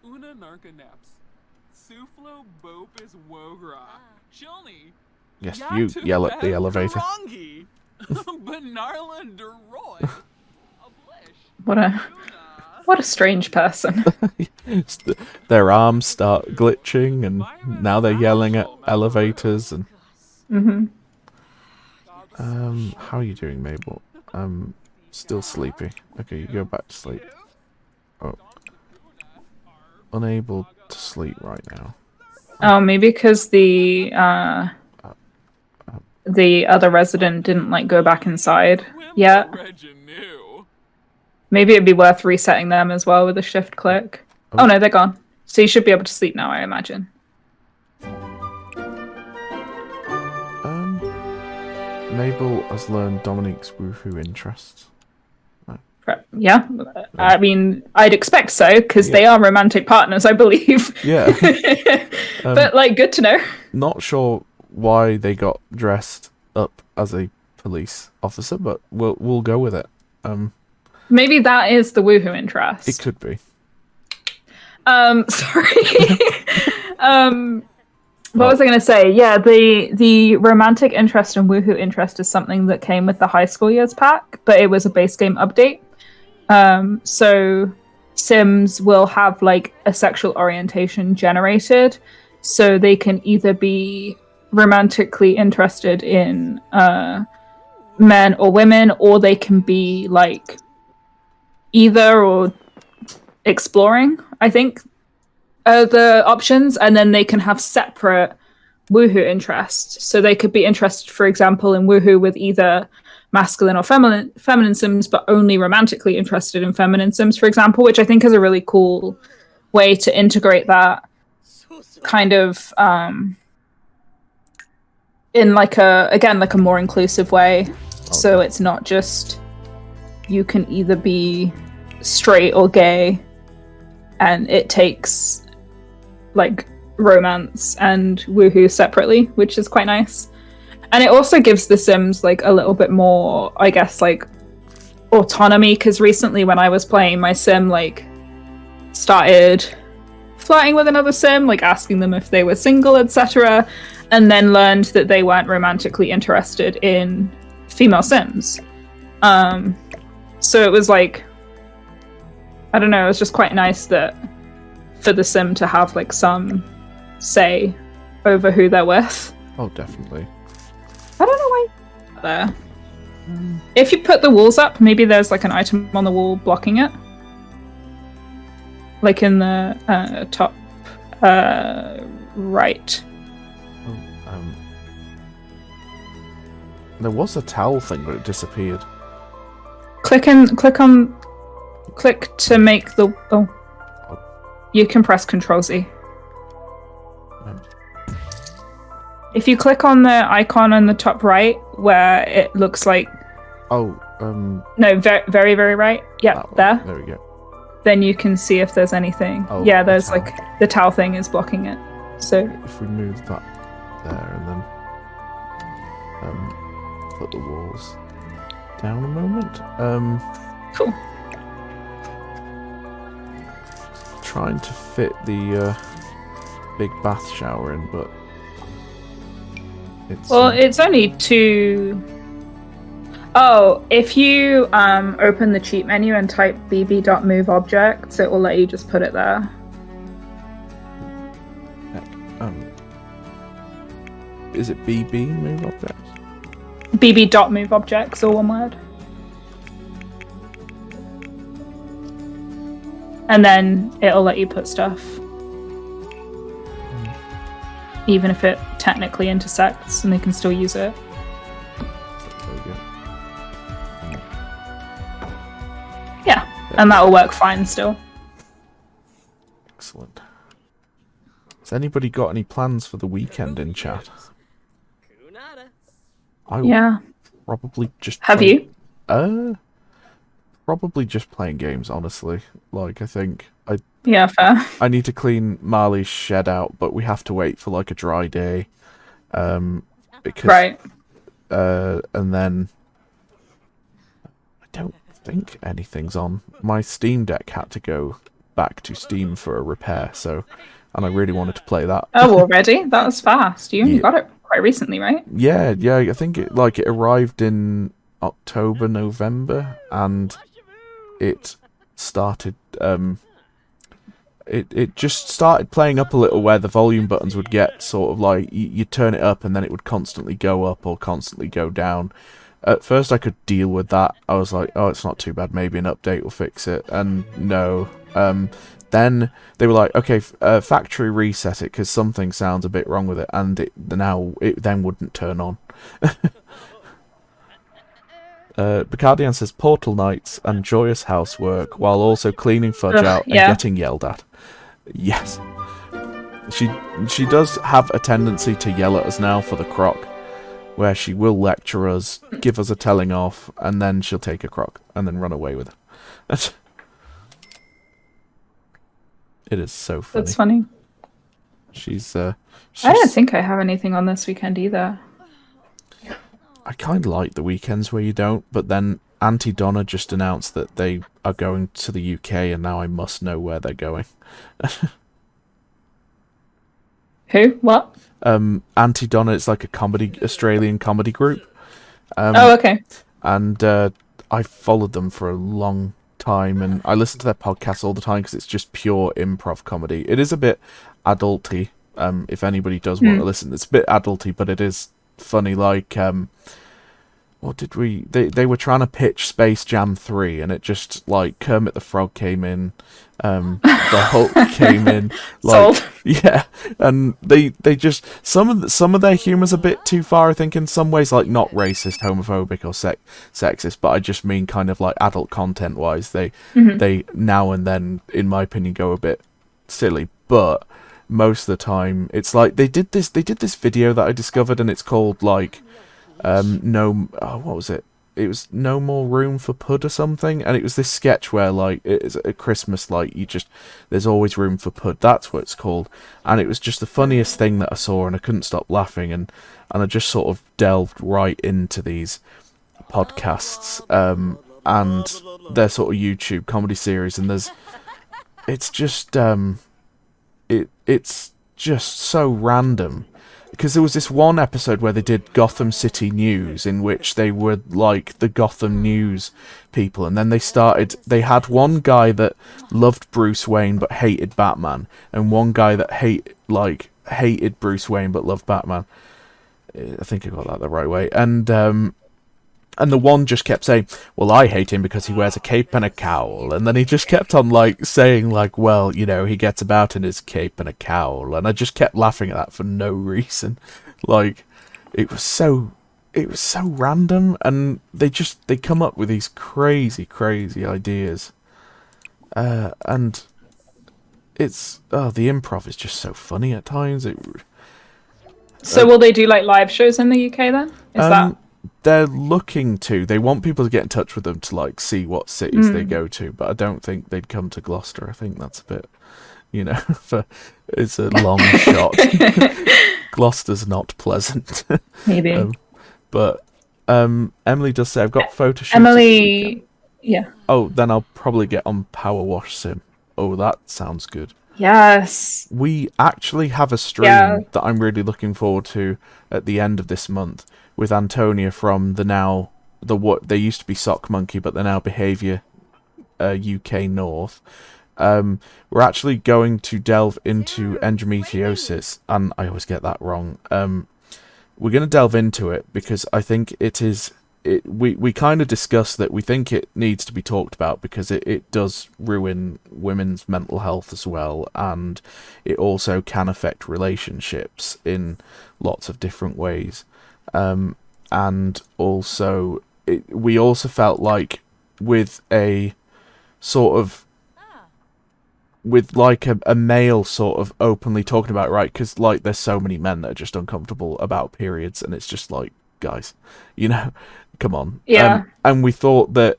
Una narcanaps. Suflo bopis wogra. Shilni. Yes, you yell at the elevator. What a strange person. Their arms start glitching, and now they're yelling at elevators. And how are you doing, Mabel? I'm still sleepy. Okay, you go back to sleep. Oh, unable to sleep right now. Oh, maybe because the other resident didn't like go back inside yet. Maybe it'd be worth resetting them as well with a shift click. Oh no, they're gone. So you should be able to sleep now, I imagine. Mabel has learned Dominique's woohoo interests. Yeah, I mean, I'd expect so, because they are romantic partners, I believe. Yeah. But, like, good to know. Not sure why they got dressed up as a police officer, but we'll go with it. Maybe that is the woohoo interest. It could be. Sorry. What was I going to say? Yeah, the romantic interest and woohoo interest is something that came with the high school years pack, but it was a base game update. So Sims will have like a sexual orientation generated, so they can either be romantically interested in men or women, or they can be like either or exploring, I think, the options, and then they can have separate woohoo interests. So they could be interested, for example, in woohoo with either masculine or feminine Sims, but only romantically interested in feminine Sims, for example, which I think is a really cool way to integrate that kind of in like a more inclusive way. Okay. So it's not just you can either be straight or gay, and it takes like romance and woohoo separately, which is quite nice. And it also gives the Sims like a little bit more, I guess, like autonomy, because recently when I was playing, my Sim like started flirting with another sim, like asking them if they were single, etc., and then learned that they weren't romantically interested in female sims. So it was like, I don't know, it was just quite nice that for the sim to have like some say over who they're with. Oh, definitely. I don't know why there. If you put the walls up, maybe there's like an item on the wall blocking it. Like in the top right. There was a towel thing, but it disappeared. Click to make the... Oh. You can press Control Z. If you click on the icon on the top right, where it looks like... Oh, No, very, very right. Yeah, there. There we go. Then you can see if there's anything. Oh, yeah, there's the towel. like... The towel thing is blocking it. So... If we move that there and then... put the walls down a moment. Cool. Trying to fit the big bath shower in, but it's Well, it's only two... Oh, if you open the cheat menu and type bb.moveObjects, it will let you just put it there. heck, is it BB move objects? bb.moveObjects, all one word. And then it'll let you put stuff. Even if it technically intersects, and they can still use it. There we go. Yeah, and that'll work fine still. Excellent. Has anybody got any plans for the weekend in chat? Kunada. I will Yeah. probably just Have play- you? Probably just playing games, honestly. Like, I think Yeah, fair. I need to clean Marley's shed out, but we have to wait for like a dry day. Because Right. and then I don't think anything's on. My Steam Deck had to go back to Steam for a repair, and I really wanted to play that. Oh, already? That was fast. You only Yeah. got it quite recently, right? Yeah, I think it arrived in October, November, and it started it just started playing up a little where the volume buttons would get sort of like you turn it up and then it would constantly go up or constantly go down. At first I could deal with that. I was like, oh, it's not too bad, maybe an update will fix it. And no. Then they were like, okay, factory reset it because something sounds a bit wrong with it, and it then wouldn't turn on. Bacardian says Portal nights and joyous housework while also cleaning fudge out and yeah. getting yelled at. Yes. She does have a tendency to yell at us now for the croc, where she will lecture us, give us a telling off, and then she'll take a croc and then run away with it. It is so funny. That's funny. She's I don't think I have anything on this weekend either. I kind of like the weekends where you don't, but then Auntie Donna just announced that they are going to the UK, and now I must know where they're going. Who? What? Auntie Donna is like a Australian comedy group. Oh, okay. And I followed them for a long time, and I listen to their podcasts all the time because it's just pure improv comedy. It is a bit adulty, if anybody does want to listen. It's a bit adulty, but it is funny. Like, what did we... They were trying to pitch Space Jam 3, and it just, like, Kermit the Frog came in, the Hulk came in, like... Sold. Yeah, and they just... Some of their humour's a bit too far, I think, in some ways, like, not racist, homophobic, or sexist, but I just mean kind of, like, adult content-wise. They now and then, in my opinion, go a bit silly, but most of the time, it's like, they did this video that I discovered, and it's called, like... what was it? It was No More Room for Pud or something, and it was this sketch where, like, it's at Christmas, like, there's always room for Pud, that's what it's called, and it was just the funniest thing that I saw, and I couldn't stop laughing, and I just sort of delved right into these podcasts, and their sort of YouTube comedy series, and it's just it's just so random. Because there was this one episode where they did Gotham City News, in which they were like the Gotham News people, and then they had one guy that loved Bruce Wayne but hated Batman, and one guy that hated Bruce Wayne but loved Batman. I think I got that the right way. And the one just kept saying, well, I hate him because he wears a cape and a cowl. And then he just kept on, saying, well, he gets about in his cape and a cowl. And I just kept laughing at that for no reason. It was so random. And they come up with these crazy, crazy ideas. And it's, the improv is just so funny at times. So will they do, live shows in the UK then? Is that... They're looking to. They want people to get in touch with them to see what cities they go to, but I don't think they'd come to Gloucester. I think that's a bit, it's a long shot. Gloucester's not pleasant. Maybe. But Emily does say I've got photo shoots. Emily, yeah. Oh, then I'll probably get on Power Wash Sim. Oh, that sounds good. Yes. We actually have a stream that I'm really looking forward to at the end of this month, with Antonia from what they used to be Sock Monkey, but they're now Behaviour UK North. We're actually going to delve into endometriosis, and I always get that wrong. We're going to delve into it because I think we kind of discussed that we think it needs to be talked about because it does ruin women's mental health as well, and it also can affect relationships in lots of different ways. And also, we also felt like with a sort of, with a male sort of openly talking about it, right? Because there's so many men that are just uncomfortable about periods, and it's just guys, come on. Yeah. And we thought that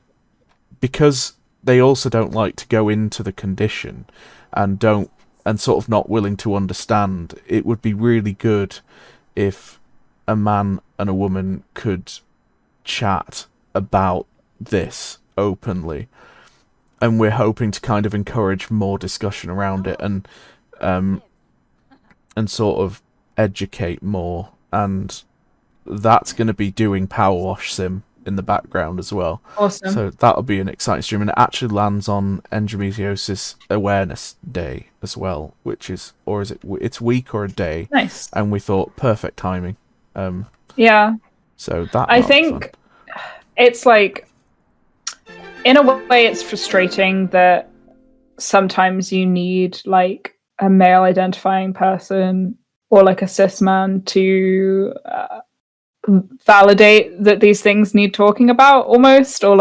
because they also don't like to go into the condition and sort of not willing to understand, it would be really good if a man and a woman could chat about this openly, and we're hoping to kind of encourage more discussion around it and sort of educate more, and that's going to be doing Power Wash Sim in the background as well. Awesome. So that'll be an exciting stream, and it actually lands on Endometriosis Awareness Day as well, it's week or a day. Nice. And we thought perfect timing. Yeah. So that I think it's in a way it's frustrating that sometimes you need a male identifying person or a cis man to validate that these things need talking about almost, or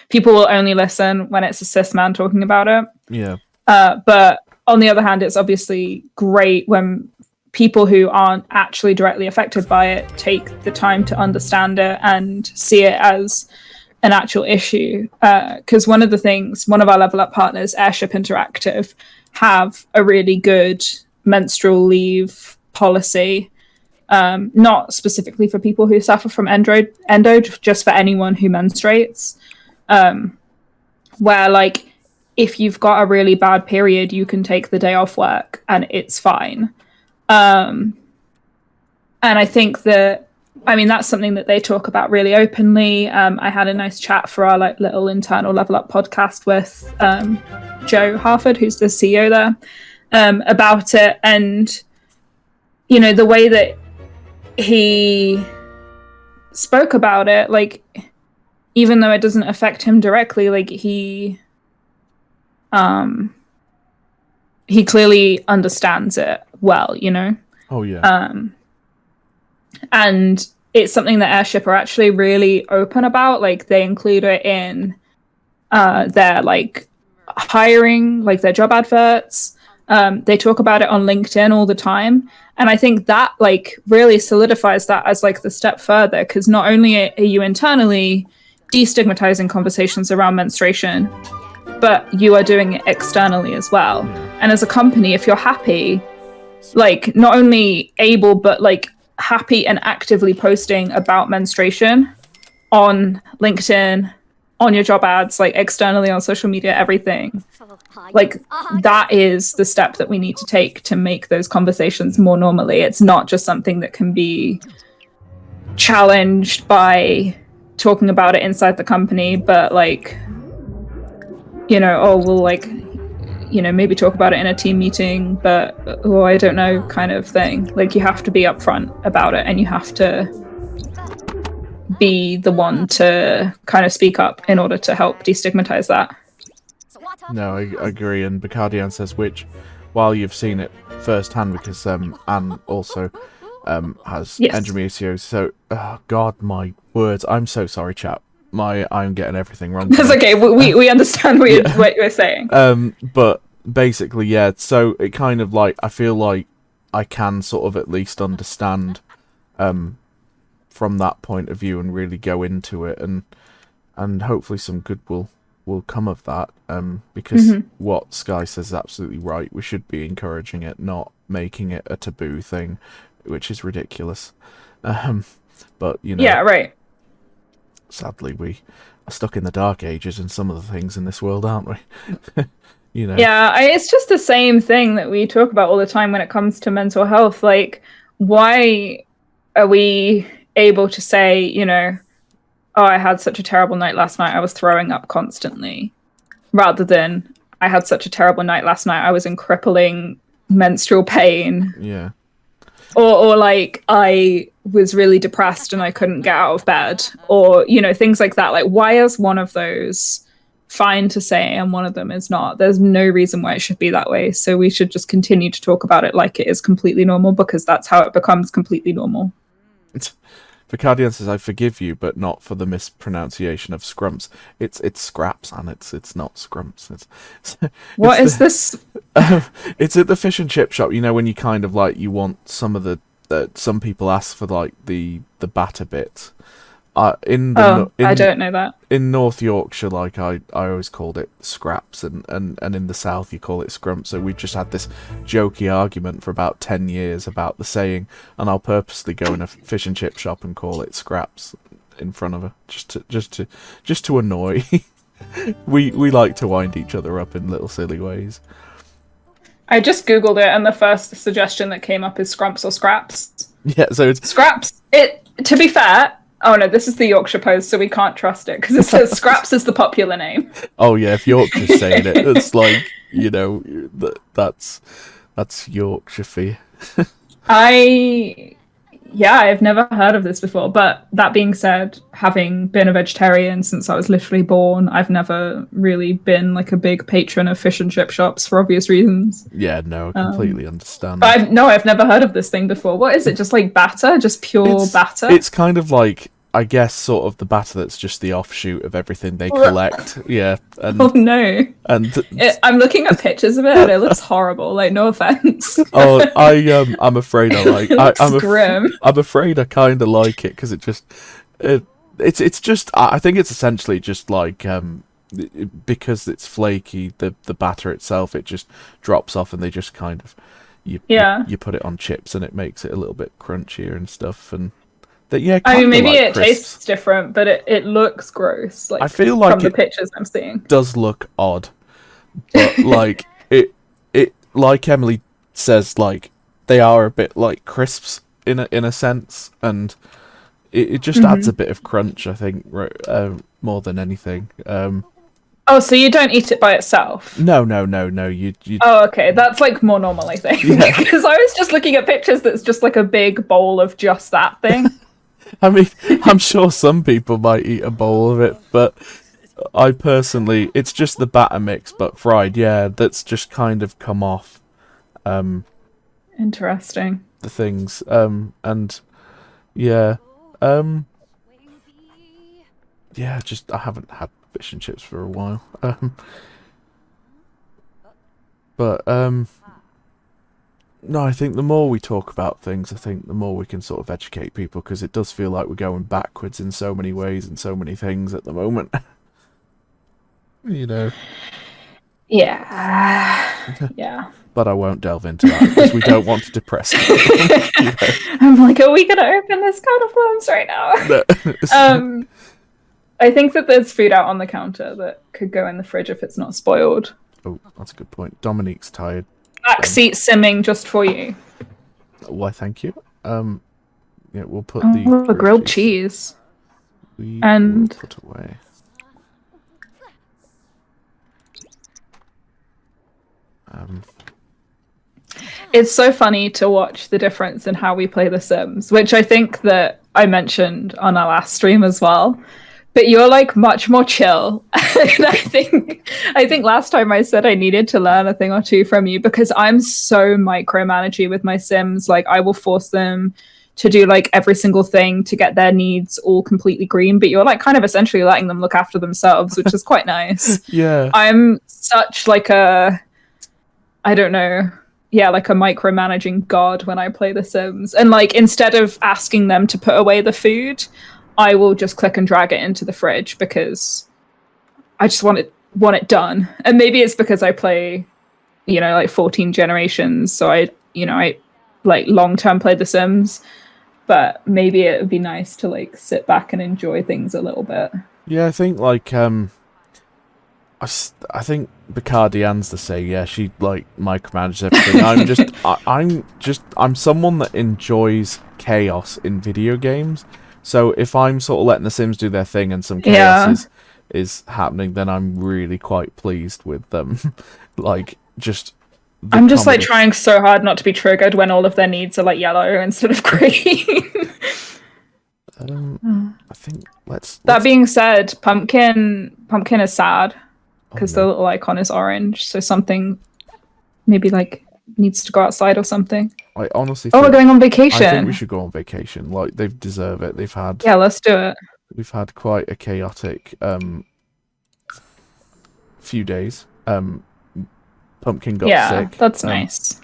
people will only listen when it's a cis man talking about it. Yeah. But on the other hand, it's obviously great when people who aren't actually directly affected by it take the time to understand it and see it as an actual issue. Because one of our Level Up partners, Airship Interactive, have a really good menstrual leave policy, not specifically for people who suffer from endo, just for anyone who menstruates, where if you've got a really bad period, you can take the day off work and it's fine. And I think that's something that they talk about really openly. I had a nice chat for our little internal Level Up podcast with Joe Harford, who's the CEO there, about it. And the way that he spoke about it, even though it doesn't affect him directly, he clearly understands it well, Oh yeah. And it's something that Airship are actually really open about. They include it in their hiring, their job adverts. They talk about it on LinkedIn all the time, and I think that really solidifies that as the step further, because not only are you internally destigmatizing conversations around menstruation, but you are doing it externally as well. And as a company, if you're happy, not only able but happy and actively posting about menstruation on LinkedIn, on your job ads, like externally on social media, everything. Like that is the step that we need to take to make those conversations more normally. It's not just something that can be challenged by talking about it inside the company, but like, you know, oh, we'll like, you know, maybe talk about it in a team meeting, but oh, I don't know, kind of thing. Like you have to be upfront about it, and you have to be the one to kind of speak up in order to help destigmatize that. No, I agree. And Bacardian says, which, while you've seen it firsthand, because Anne also has endometriosis. So, oh, God, my words. I'm so sorry, chap. I'm getting everything wrong. That's okay. We understand what you're saying. But basically, yeah. So it kind of like, I feel like I can sort of at least understand from that point of view and really go into it, and hopefully some good will come of that, because what Sky says is absolutely right. We should be encouraging it, not making it a taboo thing, which is ridiculous. But, you know... Yeah, right. Sadly, we are stuck in the dark ages in some of the things in this world, aren't we? You know? Yeah, it's just the same thing that we talk about all the time when it comes to mental health. Like, why are we able to say, you know, oh, I had such a terrible night last night, I was throwing up constantly, rather than I had such a terrible night last night, I was in crippling menstrual pain. Yeah. Or like I was really depressed and I couldn't get out of bed, or, you know, things like that. Like, why is one of those fine to say and one of them is not? There's no reason why it should be that way. So we should just continue to talk about it like it is completely normal, because that's how it becomes completely normal. Vicardian says, I forgive you, but not for the mispronunciation of scrumps. It's scraps, and it's not scrumps. What is this? It's at the fish and chip shop. You know, when you kind of like, you want some of the some people ask for like the batter bit. I don't know that. In North Yorkshire, like I always called it scraps, and in the South you call it scrump. So we've just had this jokey argument for about 10 years about the saying, and I'll purposely go in a fish and chip shop and call it scraps in front of her, just to annoy. we like to wind each other up in little silly ways. I just googled it, and the first suggestion that came up is scrumps or scraps. Yeah, so it's scraps. To be fair. Oh no, this is the Yorkshire Post, so we can't trust it, because it says Scraps is the popular name. Oh yeah, if Yorkshire's saying it, it's like, you know, that's Yorkshire for you. I've never heard of this before, but that being said, having been a vegetarian since I was literally born, I've never really been like a big patron of fish and chip shops for obvious reasons. Yeah, no, I completely understand. But I've never heard of this thing before. What is it? Just like batter? Just pure batter? It's kind of like, I guess, sort of the batter that's just the offshoot of everything they collect. Yeah. And, oh no! And I'm looking at pictures of it, and it looks horrible. Like, no offense. Oh, I'm afraid I like. I'm grim. I'm afraid I kind of like it, because it's just. I think it's essentially just like because it's flaky. The batter itself, it just drops off, and they just kind of you put it on chips, and it makes it a little bit crunchier and stuff, and. I mean, maybe it tastes different, but it looks gross. Like, I feel like from the pictures I'm seeing, does look odd, but like it like Emily says, like they are a bit like crisps in a sense, and it just adds a bit of crunch, I think, more than anything. Oh, so you don't eat it by itself? No. You. Oh, okay. That's like more normal, I think. Yeah. Because I was just looking at pictures that's just like a big bowl of just that thing. I mean, I'm sure some people might eat a bowl of it, but I personally, it's just the batter mix, but fried. Yeah, that's just kind of come off. Interesting. The things, and yeah, yeah. Just I haven't had fish and chips for a while. But no, I think the more we talk about things, I think the more we can sort of educate people, because it does feel like we're going backwards in so many ways and so many things at the moment. You know. Yeah. Yeah. But I won't delve into that, because we don't want to depress people. You know? I'm like, are we going to open this can of worms right now? No. I think that there's food out on the counter that could go in the fridge if it's not spoiled. Oh, that's a good point. Dominique's tired. Backseat simming just for you. Why, thank you. Yeah, we'll put Oh, the a grilled cheese. We And- will put away. It's so funny to watch the difference in how we play The Sims, which I think that I mentioned on our last stream as well. But you're like much more chill. And I think last time I said I needed to learn a thing or two from you because I'm so micromanagey with my Sims. Like I will force them to do like every single thing to get their needs all completely green, but you're like kind of essentially letting them look after themselves, which is quite nice. Yeah. I'm such like a, I don't know, yeah, like a micromanaging god when I play The Sims. And like instead of asking them to put away the food, I will just click and drag it into the fridge because I just want it done. And maybe it's because I play, you know, like 14 generations, so I like long term play The Sims. But maybe it would be nice to like sit back and enjoy things a little bit. Yeah, I think like I think Bacardian's the say. Yeah, she like micromanages everything. I'm someone that enjoys chaos in video games. So if I'm sort of letting the Sims do their thing and some chaos is happening, then I'm really quite pleased with them. Like just. I'm just like trying so hard not to be triggered when all of their needs are like yellow instead of green. I think let's. That being said, pumpkin is sad because the little icon is orange. So something maybe like needs to go outside or something. I honestly. Oh, we're going on vacation. I think we should go on vacation. Like they deserve it. They've had. Yeah, let's do it. We've had quite a chaotic few days. Pumpkin got sick. Yeah, that's nice.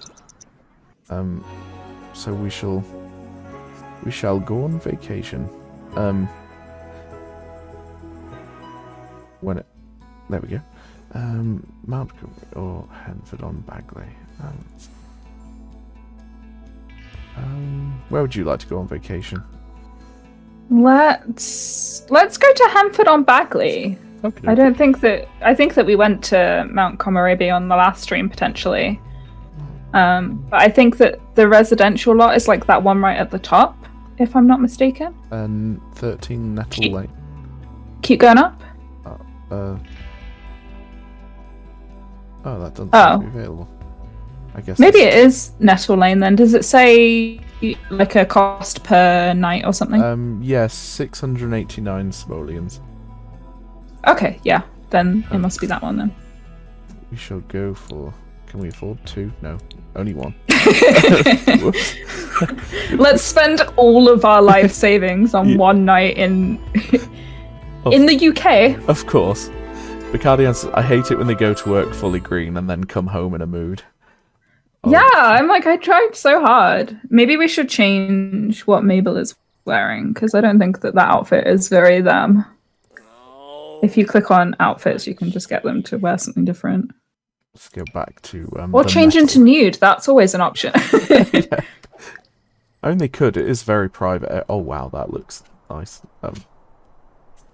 So we shall go on vacation. There we go. Mount or Henford on Bagley. Where would you like to go on vacation? Let's go to Hamford on Bagley. Okay. I think that we went to Mount Comoraby on the last stream potentially. But I think that the residential lot is like that one right at the top, if I'm not mistaken. 13 Nettle Lane. Keep going up. That doesn't seem to be available. I guess maybe it is Nettle Lane then. Does it say like a cost per night or something? Yes, 689 simoleons. Okay, yeah. Then it must be that one then. We shall go for. Can we afford 2? No, only 1. Let's spend all of our life savings on one night in the UK. Of course. Bacardian says, I hate it when they go to work fully green and then come home in a mood. Yeah, I'm like, I tried so hard. Maybe we should change what Mabel is wearing, because I don't think that outfit is very them. If you click on outfits, you can just get them to wear something different. Let's go back to... or change into nude. That's always an option. Yeah. I mean, they could. It is very private. Oh, wow, that looks nice.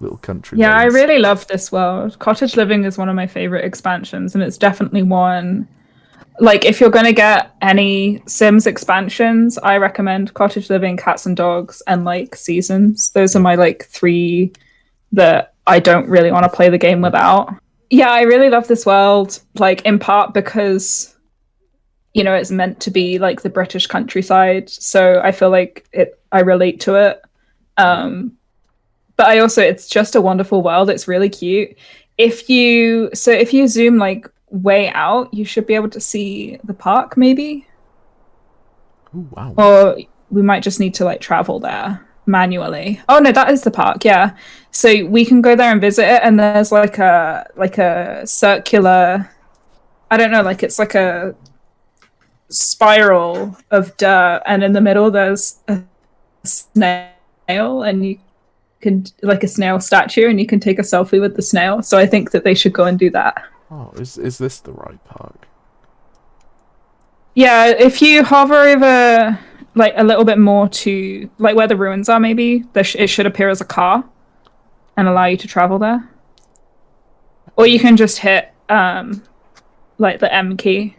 Little country. Yeah, lanes. I really love this world. Cottage Living is one of my favorite expansions, and it's definitely one... Like, if you're going to get any Sims expansions, I recommend Cottage Living, Cats and Dogs, and, like, Seasons. Those are my, like, 3 that I don't really want to play the game without. Yeah, I really love this world, like, in part because, you know, it's meant to be, like, the British countryside, so I feel like I relate to it. But I also, it's just a wonderful world. It's really cute. If you zoom, like, way out, you should be able to see the park, maybe. Ooh, wow. Or we might just need to like travel there manually. Oh no, that is the park. Yeah, so we can go there and visit it, and there's like a circular, I don't know, like it's like a spiral of dirt, and in the middle there's a snail, and you can, like, a snail statue, and you can take a selfie with the snail. So I think that they should go and do that. Oh, is this the right park? Yeah, if you hover over like a little bit more to like where the ruins are, maybe it should appear as a car, and allow you to travel there. Or you can just hit like the M key.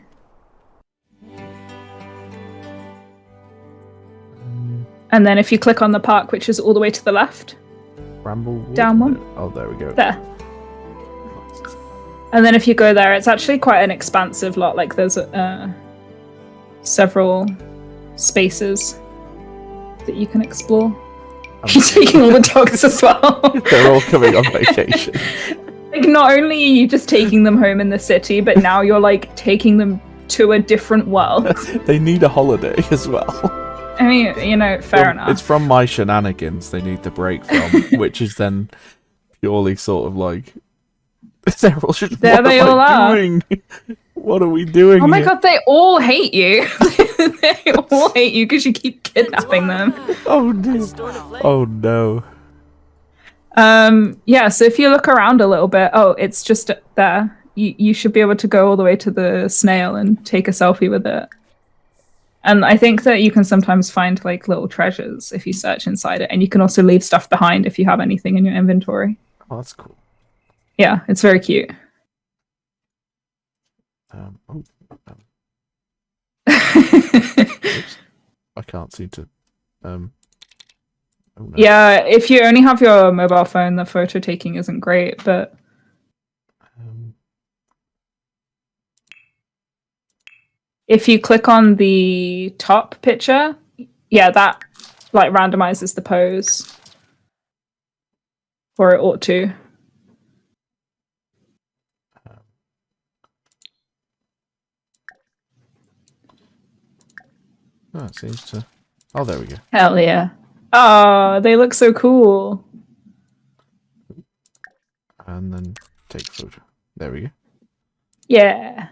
And then if you click on the park, which is all the way to the left, Bramblewood? down one. Oh, there we go. There. And then if you go there, it's actually quite an expansive lot. Like there's several spaces that you can explore. You're taking all the dogs as well. They're all coming on vacation. Like not only are you just taking them home in the city, but now you're like taking them to a different world. They need a holiday as well. I mean, you know, fair enough. It's from my shenanigans they need the break from, which is then purely sort of like they're all just, There what they am all I are. doing? What are we doing? Oh my here? god, they all hate you. They all hate you because you keep kidnapping them. Oh no! Oh no! Yeah, so if you look around a little bit, oh, it's just there. You should be able to go all the way to the snail and take a selfie with it. And I think that you can sometimes find like little treasures if you search inside it, and you can also leave stuff behind if you have anything in your inventory. Oh, that's cool. Yeah, it's very cute. Oops. I can't seem to. Oh no. Yeah, if you only have your mobile phone, the photo taking isn't great, but if you click on the top picture, yeah, that like randomizes the pose. Or it ought to. Oh, it seems to. Oh, there we go. Hell yeah. Oh, they look so cool. And then take a photo. There we go. Yeah.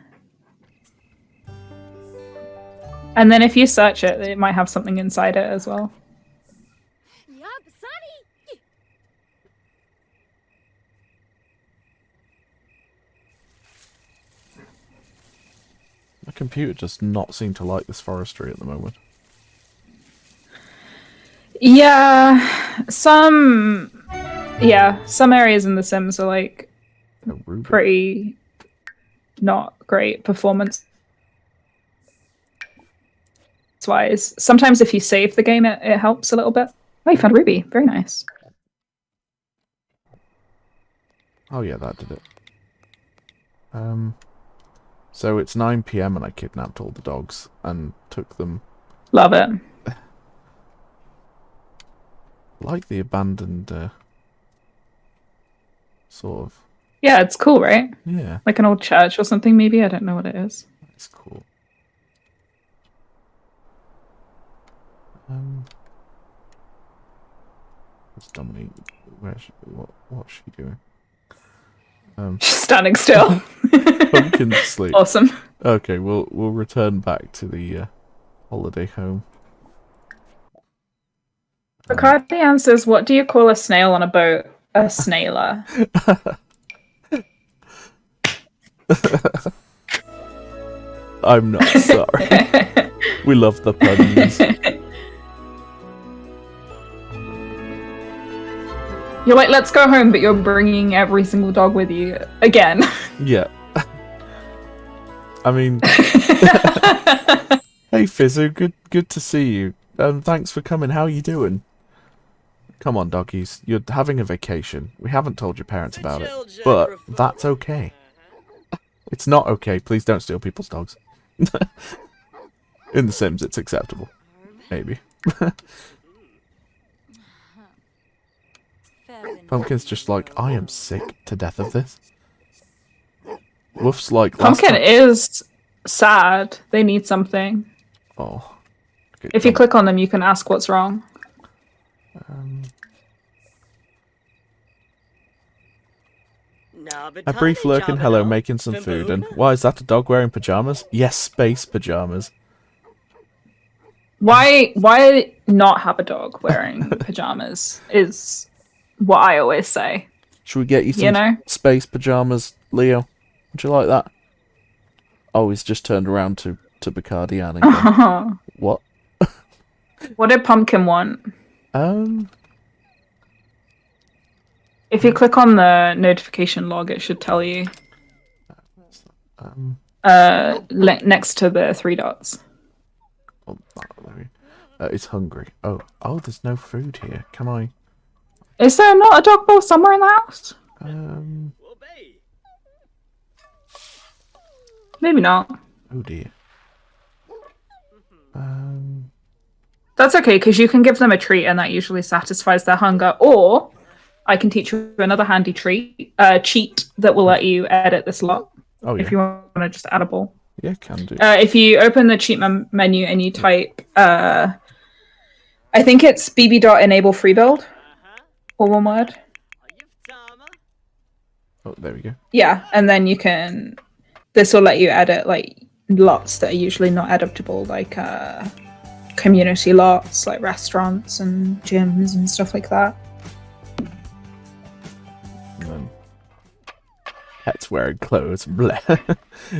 And then if you search it, it might have something inside it as well. My computer does not seem to like this forestry at the moment. Yeah, some areas in The Sims are like Oh, Ruby. pretty not great performance wise. Sometimes if you save the game, it helps a little bit. Oh, you found Ruby. Very nice. Oh yeah, that did it. So it's 9 PM and I kidnapped all the dogs and took them. Love it. Like the abandoned sort of. Yeah, it's cool, right? Yeah, Like an old church or something, maybe? I don't know what it is. it's cool. What's Dominique? What's she doing? Just standing still. Pumpkin sleep. Awesome. Okay, we'll return back to the holiday home. Ricardian says, what do you call a snail on a boat? A snailer. I'm not sorry. We love the puns. You're like, let's go home, but you're bringing every single dog with you again. Yeah. I mean, hey Fizzu, good to see you. Thanks for coming. How are you doing? Come on, doggies. You're having a vacation. We haven't told your parents about it, but that's okay. It's not okay. Please don't steal people's dogs. In The Sims, it's acceptable. Maybe. Pumpkin's just like, I am sick to death of this. Woof's like, last Pumpkin time- is sad. They need something. Oh. Okay, If you click on them, you can ask what's wrong. A brief lurk and hello, making some food. And why is that a dog wearing pajamas? Yes, space pajamas. Why not have a dog wearing pajamas is what I always say. Should we get you some You know? space pajamas, Leo? Would you like that? Oh, he's just turned around to Bacardi and again. What? What did Pumpkin want? If you click on the notification log, it should tell you. Next to the 3 dots. Oh, it's hungry. Oh, there's no food here. Can I? Is there not a dog bowl somewhere in the house? Maybe not. Oh dear. That's okay, because you can give them a treat and that usually satisfies their hunger. Or I can teach you another handy cheat that will let you edit this lot. Oh yeah. If you want to just add a bowl. Yeah, can do. If you open the cheat menu and you type, I think it's bb.enable free build, or one word. Oh, there we go. Yeah, and then you can. This will let you edit like lots that are usually not editable, like community lots, like restaurants and gyms and stuff like that. And then pets wearing clothes. Bleh.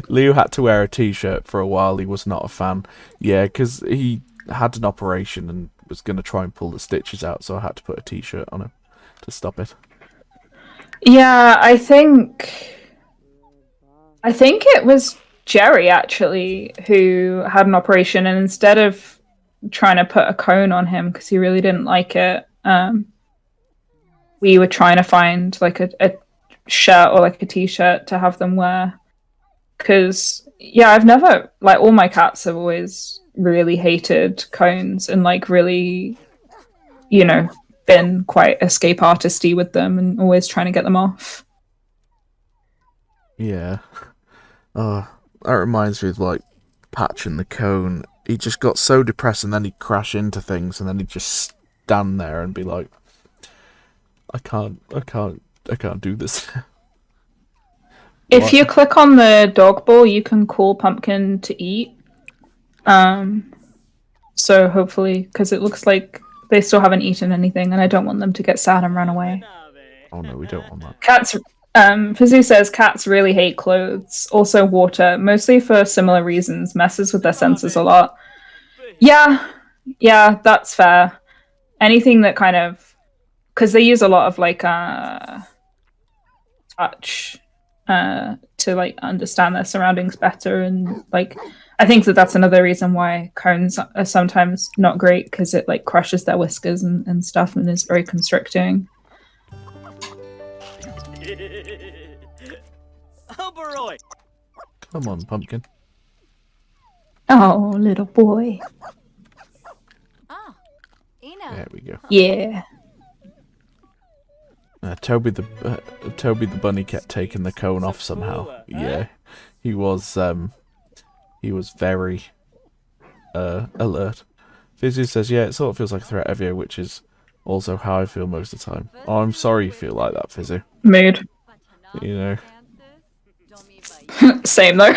Leo had to wear a t-shirt for a while. He was not a fan. Yeah, because he had an operation and was going to try and pull the stitches out, so I had to put a t-shirt on him to stop it. Yeah, I think it was Jerry actually who had an operation, and instead of trying to put a cone on him because he really didn't like it, we were trying to find like a shirt or like a t-shirt to have them wear. Because yeah, I've never, like, all my cats have always really hated cones and like really, you know, been quite escape artisty with them and always trying to get them off. Yeah. That reminds me of like Patch and the Cone. He just got so depressed and then he'd crash into things and then he'd just stand there and be like, I can't do this. If you click on the dog bowl, you can call Pumpkin to eat. So hopefully, because it looks like they still haven't eaten anything, and I don't want them to get sad and run away. Oh no, we don't want that. Cats. Fizzy says cats really hate clothes. Also water, mostly for similar reasons. Messes with their senses a lot. Yeah, that's fair. Anything that kind of, because they use a lot of like touch to like understand their surroundings better, and like I think that's another reason why cones are sometimes not great, because it like crushes their whiskers and stuff and is very constricting. Oh, boy. Come on, Pumpkin. Oh, little boy. Ina. There we go. Yeah. Toby the bunny kept taking the cone off somehow. Yeah, he was very alert. Fizzy says, yeah, it sort of feels like a threat everywhere, which is also how I feel most of the time. Oh, I'm sorry you feel like that, Fizzy. Mood. You know. Same though.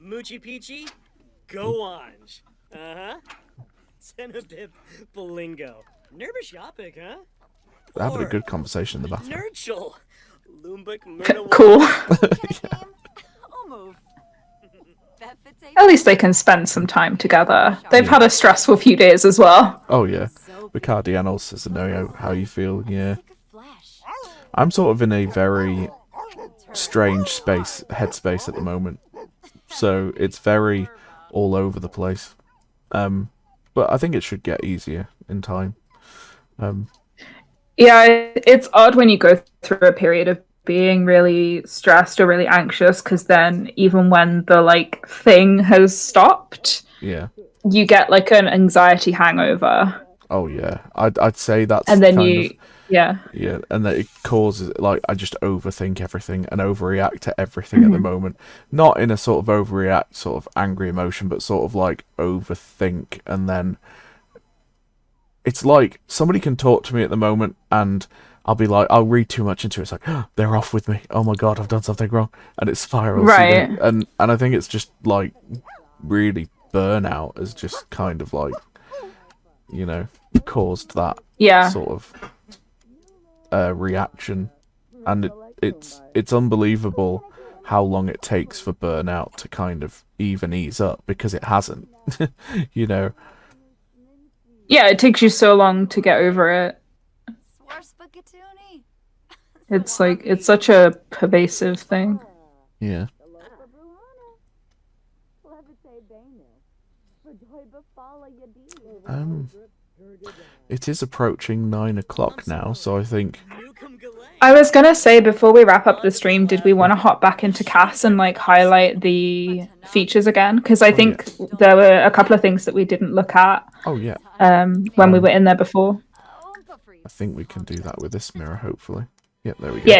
Moochie Peachy, go on. Tenabib Bolingo. Nervous Yapik, huh? They're having a good conversation in the bathroom. Nurchel. Lumbuk Cool. Move. At least they can spend some time together. They've had a stressful few days as well. Oh yeah. Bacardi and also says to know how you feel, yeah. I'm sort of in a very strange headspace at the moment. So it's very all over the place. But I think it should get easier in time. Yeah, it's odd when you go through a period of being really stressed or really anxious, because then even when the like thing has stopped, yeah, you get like an anxiety hangover. Oh yeah, I'd say that's and then yeah, and that it causes like I just overthink everything and overreact to everything at the moment. Not in a sort of overreact, sort of angry emotion, but sort of like overthink, and then it's like somebody can talk to me at the moment and I'll be like, I'll read too much into it. It's like, oh, they're off with me. Oh my god, I've done something wrong, and it spirals. Right. And I think it's just like really burnout has just kind of like, you know, caused that sort of reaction, and it's unbelievable how long it takes for burnout to kind of even ease up, because it hasn't. You know, Yeah, it takes you so long to get over it. Swarspakatuni. It's like it's such a pervasive thing. Yeah. It is approaching 9 o'clock now, so I think. I was gonna say before we wrap up the stream, did we want to hop back into Cass and like highlight the features again? Because I think there were a couple of things that we didn't look at. Oh yeah. When we were in there before. I think we can do that with this mirror, hopefully. Yep, there we go.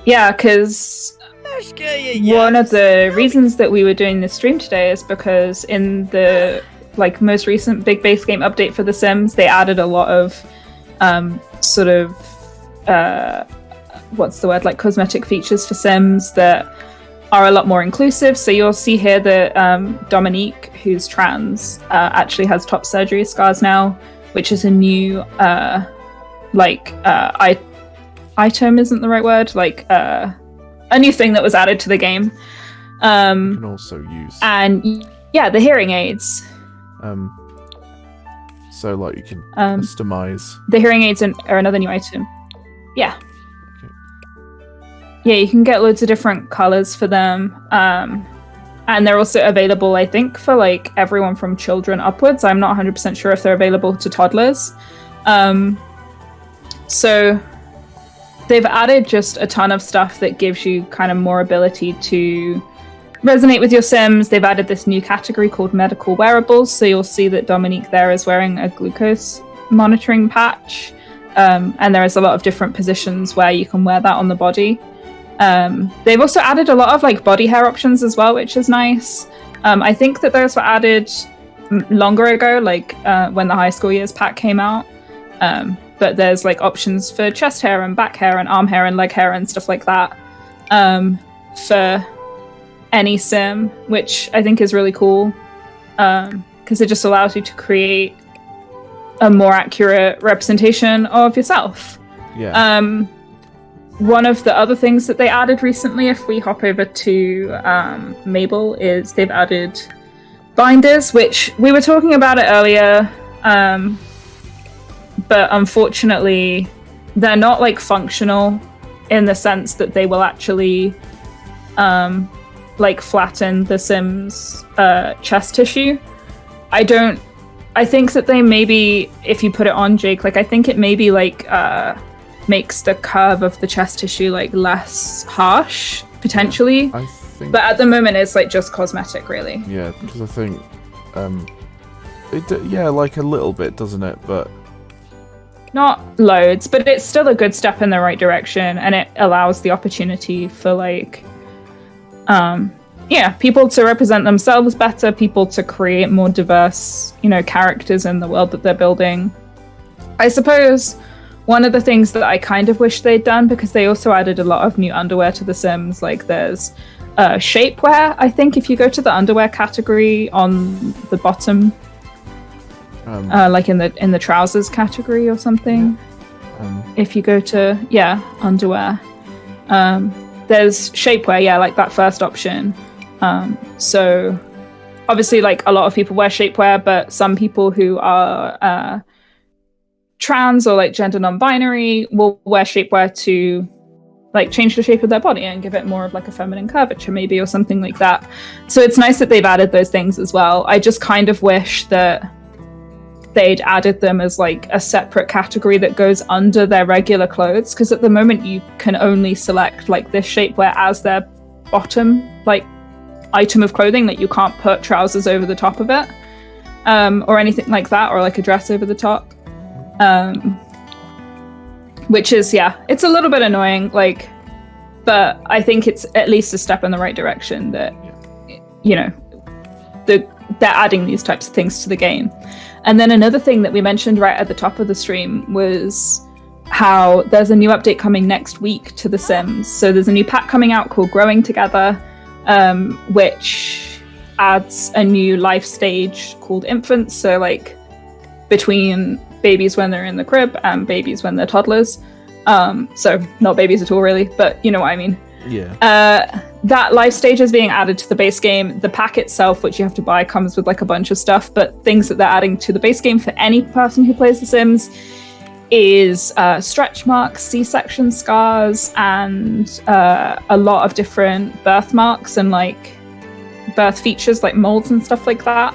Yeah, because one of the reasons that we were doing this stream today is because in the like most recent big base game update for The Sims, they added a lot of sort of what's the word, like cosmetic features for Sims that are a lot more inclusive. So you'll see here that Dominique, who's trans, actually has top surgery scars now, which is a new item isn't the right word, like a new thing that was added to the game. You can also use and yeah, the hearing aids. So like you can customize. The hearing aids are another new item. Yeah. Okay. Yeah, you can get loads of different colors for them. And they're also available, I think, for like everyone from children upwards. I'm not 100% sure if they're available to toddlers. So they've added just a ton of stuff that gives you kind of more ability to resonate with your Sims. They've added this new category called medical wearables. So you'll see that Dominique there is wearing a glucose monitoring patch. And there is a lot of different positions where you can wear that on the body. They've also added a lot of like body hair options as well, which is nice. I think that those were added longer ago, like when the high school years pack came out. But there's like options for chest hair and back hair and arm hair and leg hair and stuff like that for any Sim, which I think is really cool because it just allows you to create a more accurate representation of yourself. Yeah. One of the other things that they added recently, if we hop over to Mabel, is they've added binders, which we were talking about it earlier, but unfortunately they're not like functional in the sense that they will actually like flatten the Sims chest tissue. I think that they maybe, if you put it on, Jake, like I think it maybe like makes the curve of the chest tissue like less harsh potentially. I think, but at the moment it's like just cosmetic, really. Yeah, because I think like a little bit, doesn't it? But not loads, but it's still a good step in the right direction, and it allows the opportunity for like people to represent themselves better, people to create more diverse, characters in the world that they're building. I suppose one of the things that I kind of wish they'd done, because they also added a lot of new underwear to The Sims, like there's shapewear. I think if you go to the underwear category on the bottom, like in the trousers category or something, if you go to underwear, there's shapewear, like that first option. So obviously like a lot of people wear shapewear, but some people who are trans or like gender non-binary will wear shapewear to like change the shape of their body and give it more of like a feminine curvature maybe, or something like that. So it's nice that they've added those things as well. I just kind of wish that they'd added them as like a separate category that goes under their regular clothes, because at the moment you can only select like this shapewear as their bottom like item of clothing, that you can't put trousers over the top of it or anything like that, or like a dress over the top, which is it's a little bit annoying, like, but I think it's at least a step in the right direction that they're adding these types of things to the game. And then another thing that we mentioned right at the top of the stream was how there's a new update coming next week to The Sims. So there's a new pack coming out called Growing Together, which adds a new life stage called infants. So like between babies when they're in the crib and babies when they're toddlers. So not babies at all really, but you know what I mean. Yeah. that life stage is being added to the base game. The pack itself, which you have to buy, comes with like a bunch of stuff, but things that they're adding to the base game for any person who plays The Sims is stretch marks, C-section scars, and a lot of different birthmarks and like birth features like molds and stuff like that,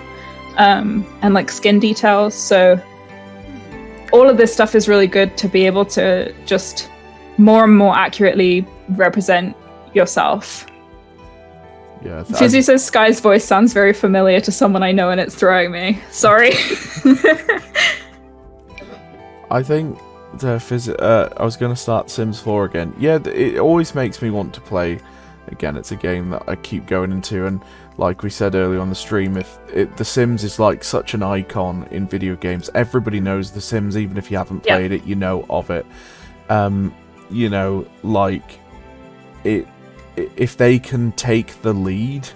and like skin details. So all of this stuff is really good to be able to just more and more accurately represent yourself. Yeah, Fizzy says Sky's voice sounds very familiar to someone I know and it's throwing me. Sorry. I think I was going to start Sims 4 again. Yeah, it always makes me want to play again. It's a game that I keep going into, and like we said earlier on the stream, The Sims is like such an icon in video games. Everybody knows The Sims, even if you haven't played it, you know of it. You know, like if they can take the lead,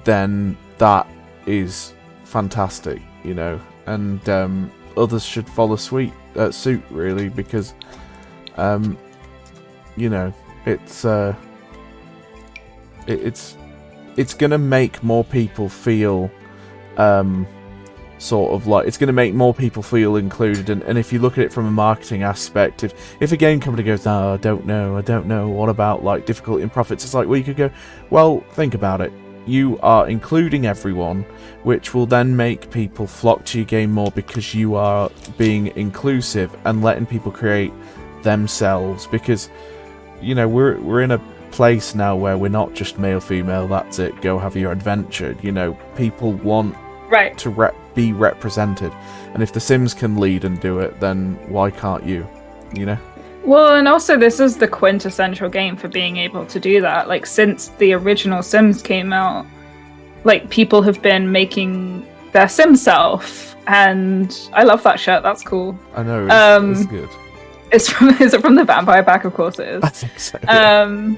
then that is fantastic, you know, and others should follow suit really, because you know, it's gonna make more people feel sort of like, it's going to make more people feel included, and if you look at it from a marketing aspect, if a game company goes, no, I don't know, what about like difficulty and profits, it's like, well, you could go, well, think about it, you are including everyone, which will then make people flock to your game more because you are being inclusive and letting people create themselves, because, you know, we're in a place now where we're not just male female, that's it, go have your adventure, you know, people want to be represented, and if The Sims can lead and do it, then why can't you, you know? Well, and also this is the quintessential game for being able to do that. Like, since the original Sims came out, like, people have been making their Sim self, and I love that shirt, that's cool. I know, it's good. Is it from the Vampire Pack? Of course it is. I think so, yeah.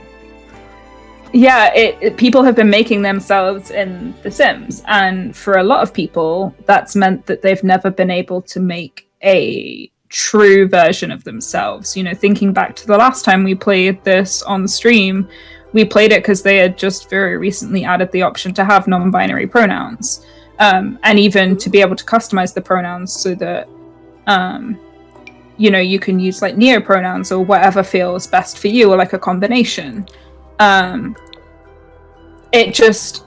Yeah, people have been making themselves in The Sims, and for a lot of people, that's meant that they've never been able to make a true version of themselves. You know, thinking back to the last time we played this on stream, we played it because they had just very recently added the option to have non-binary pronouns, and even to be able to customize the pronouns so that, you know, you can use like neo-pronouns or whatever feels best for you, or like a combination. It just,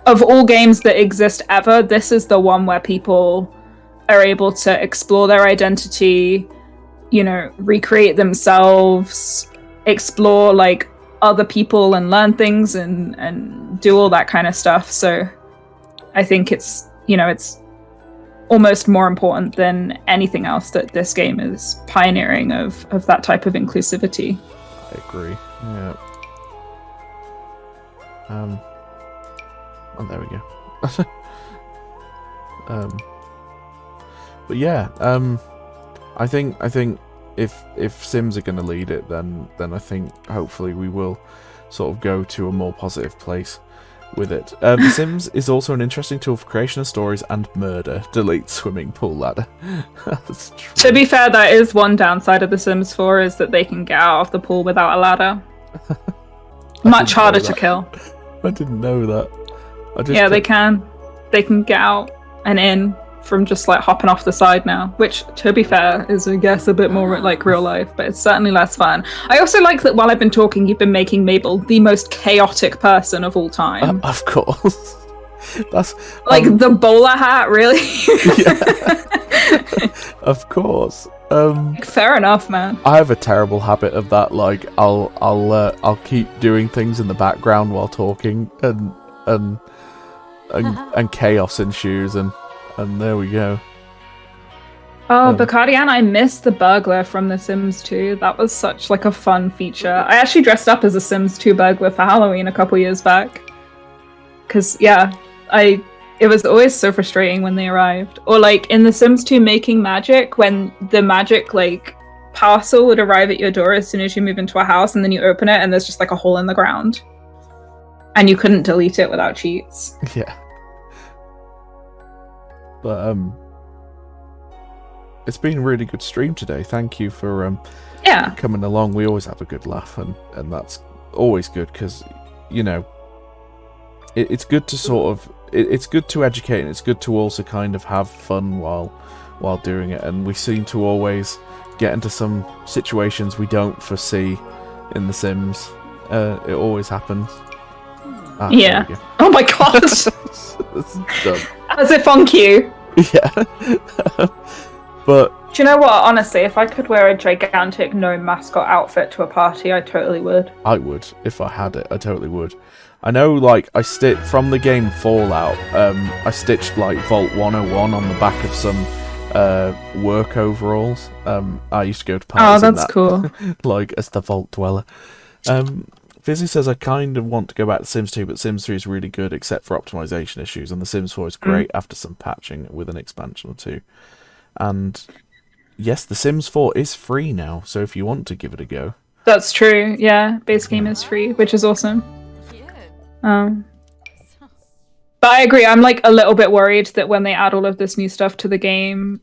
of all games that exist ever, this is the one where people are able to explore their identity, you know, recreate themselves, explore like other people and learn things and do all that kind of stuff. So I think it's, you know, it's almost more important than anything else that this game is pioneering of that type of inclusivity. I agree. Yeah. Oh, there we go. But yeah, I think if Sims are going to lead it, then I think hopefully we will sort of go to a more positive place with it. Sims is also an interesting tool for creation of stories and murder. Delete swimming pool ladder. That's true. To be fair, that is one downside of The Sims 4, is that they can get out of the pool without a ladder. Much harder to kill. I didn't know that. Yeah, they can. They can get out and in from just like hopping off the side now, which, to be fair, is, I guess, a bit more like real life, but it's certainly less fun. I also like that while I've been talking, you've been making Mabel the most chaotic person of all time. Of course. That's like the bowler hat, really. Yeah. Of course. Fair enough, man. I have a terrible habit of that. Like, I'll keep doing things in the background while talking, and chaos ensues, and there we go. Oh, Bacardian, I miss the burglar from The Sims 2. That was such like a fun feature. I actually dressed up as a Sims 2 burglar for Halloween a couple years back. Because, yeah, it was always so frustrating when they arrived. Or like in The Sims 2 Making Magic, when the magic like parcel would arrive at your door as soon as you move into a house, and then you open it and there's just like a hole in the ground. And you couldn't delete it without cheats. Yeah. But it's been a really good stream today. Thank you for coming along. We always have a good laugh, and that's always good because, you know, it's good to sort of it's good to educate, and it's good to also kind of have fun while doing it. And we seem to always get into some situations we don't foresee in The Sims. It always happens. Ah, Yeah. there we go. Oh my god! That's done. As if on cue. Yeah. But Do you know what? Honestly, if I could wear a gigantic gnome mascot outfit to a party, I totally would. I would, if I had it. I totally would. I know, like, I stitched from the game Fallout. I stitched like Vault 101 on the back of some work overalls. I used to go to parties. Oh, in that's that, cool. like as the Vault Dweller. Fizzy says I kind of want to go back to Sims 2, but Sims 3 is really good except for optimization issues, and The Sims 4 is great after some patching with an expansion or two. And yes, The Sims 4 is free now, so if you want to give it a go. That's true. Yeah, base game is free, which is awesome. Cute. But I agree. I'm like a little bit worried that when they add all of this new stuff to the game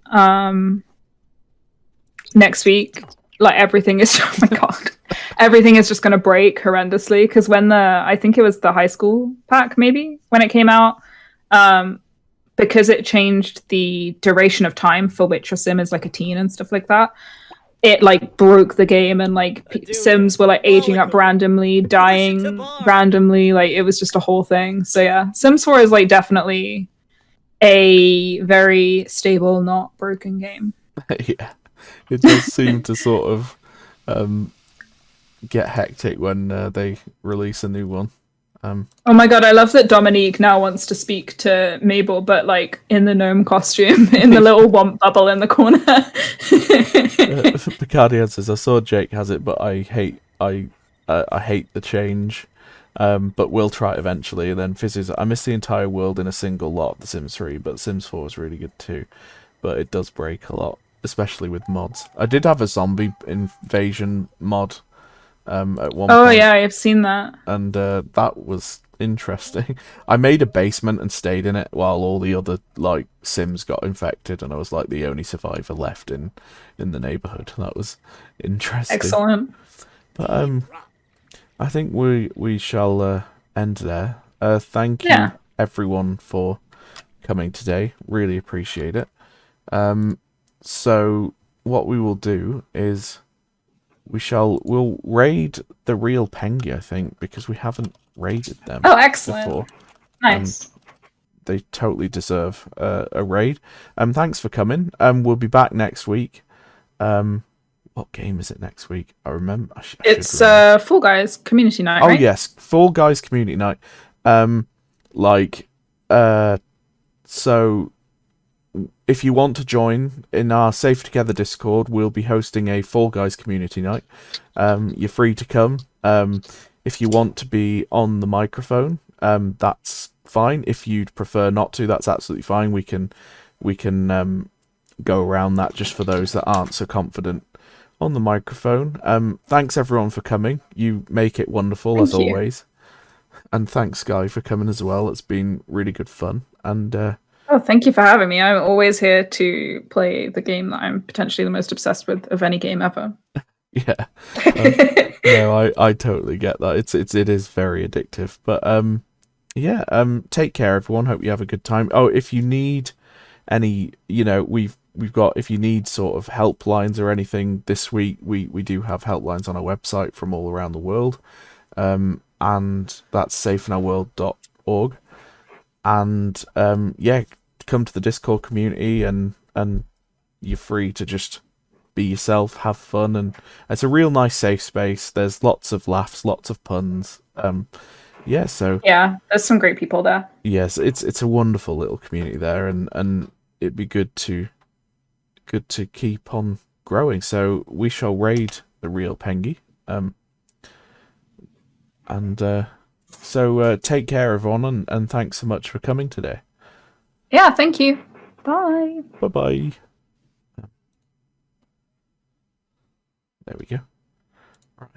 next week, like everything is oh my god, everything is just going to break horrendously. Because when I think it was the high school pack, maybe when it came out, because it changed the duration of time for which your sim is like a teen and stuff like that. It like broke the game, and like Sims were like aging up randomly, dying randomly. Like it was just a whole thing. So yeah, Sims 4 is like definitely a very stable, not broken game. Yeah, it does seem to sort of get hectic when they release a new one. Oh my god, I love that Dominique now wants to speak to Mabel, but like in the gnome costume, in the little womp bubble in the corner. Picardian says I saw Jake has it, but I hate the change. But we'll try it eventually. And then Fizz I miss the entire world in a single lot of The Sims 3, but Sims 4 is really good too. But it does break a lot, especially with mods. I did have a zombie invasion mod at one point. Oh yeah, I've seen that. And that was interesting. I made a basement and stayed in it while all the other like Sims got infected, and I was like the only survivor left in the neighborhood. That was interesting. Excellent. But I think we shall end there. Thank you everyone for coming today. Really appreciate it. So what we will do is we'll raid the real Pengy, I think, because we haven't raided them excellent. before. Nice. They totally deserve a raid. Thanks for coming. We'll be back next week. What game is it next week? I remember. It's Fall Guys Community Night, right? right? Oh yes, Fall Guys Community Night. So if you want to join in our Safe Together Discord, we'll be hosting a Fall Guys Community Night. You're free to come. If you want to be on the microphone, that's fine. If you'd prefer not to, that's absolutely fine. We can go around that just for those that aren't so confident on the microphone. Thanks everyone for coming. You make it wonderful as always. And thanks Guy for coming as well. It's been really good fun. And oh, thank you for having me. I'm always here to play the game that I'm potentially the most obsessed with of any game ever. Yeah. No, I totally get that. It is very addictive. But yeah, take care everyone. Hope you have a good time. Oh, if you need any, we've got, if you need sort of helplines or anything this week, we do have helplines on our website from all around the world. And that's safeinourworld.org. And yeah, come to the Discord community and you're free to just be yourself, have fun, and it's a real nice safe space. There's lots of laughs, lots of puns. Yeah, so yeah, there's some great people there. Yes, it's a wonderful little community there, and it'd be good to keep on growing. So we shall raid the real Pengy. So take care everyone, and thanks so much for coming today. Yeah, thank you. Bye. Bye-bye. There we go. Right.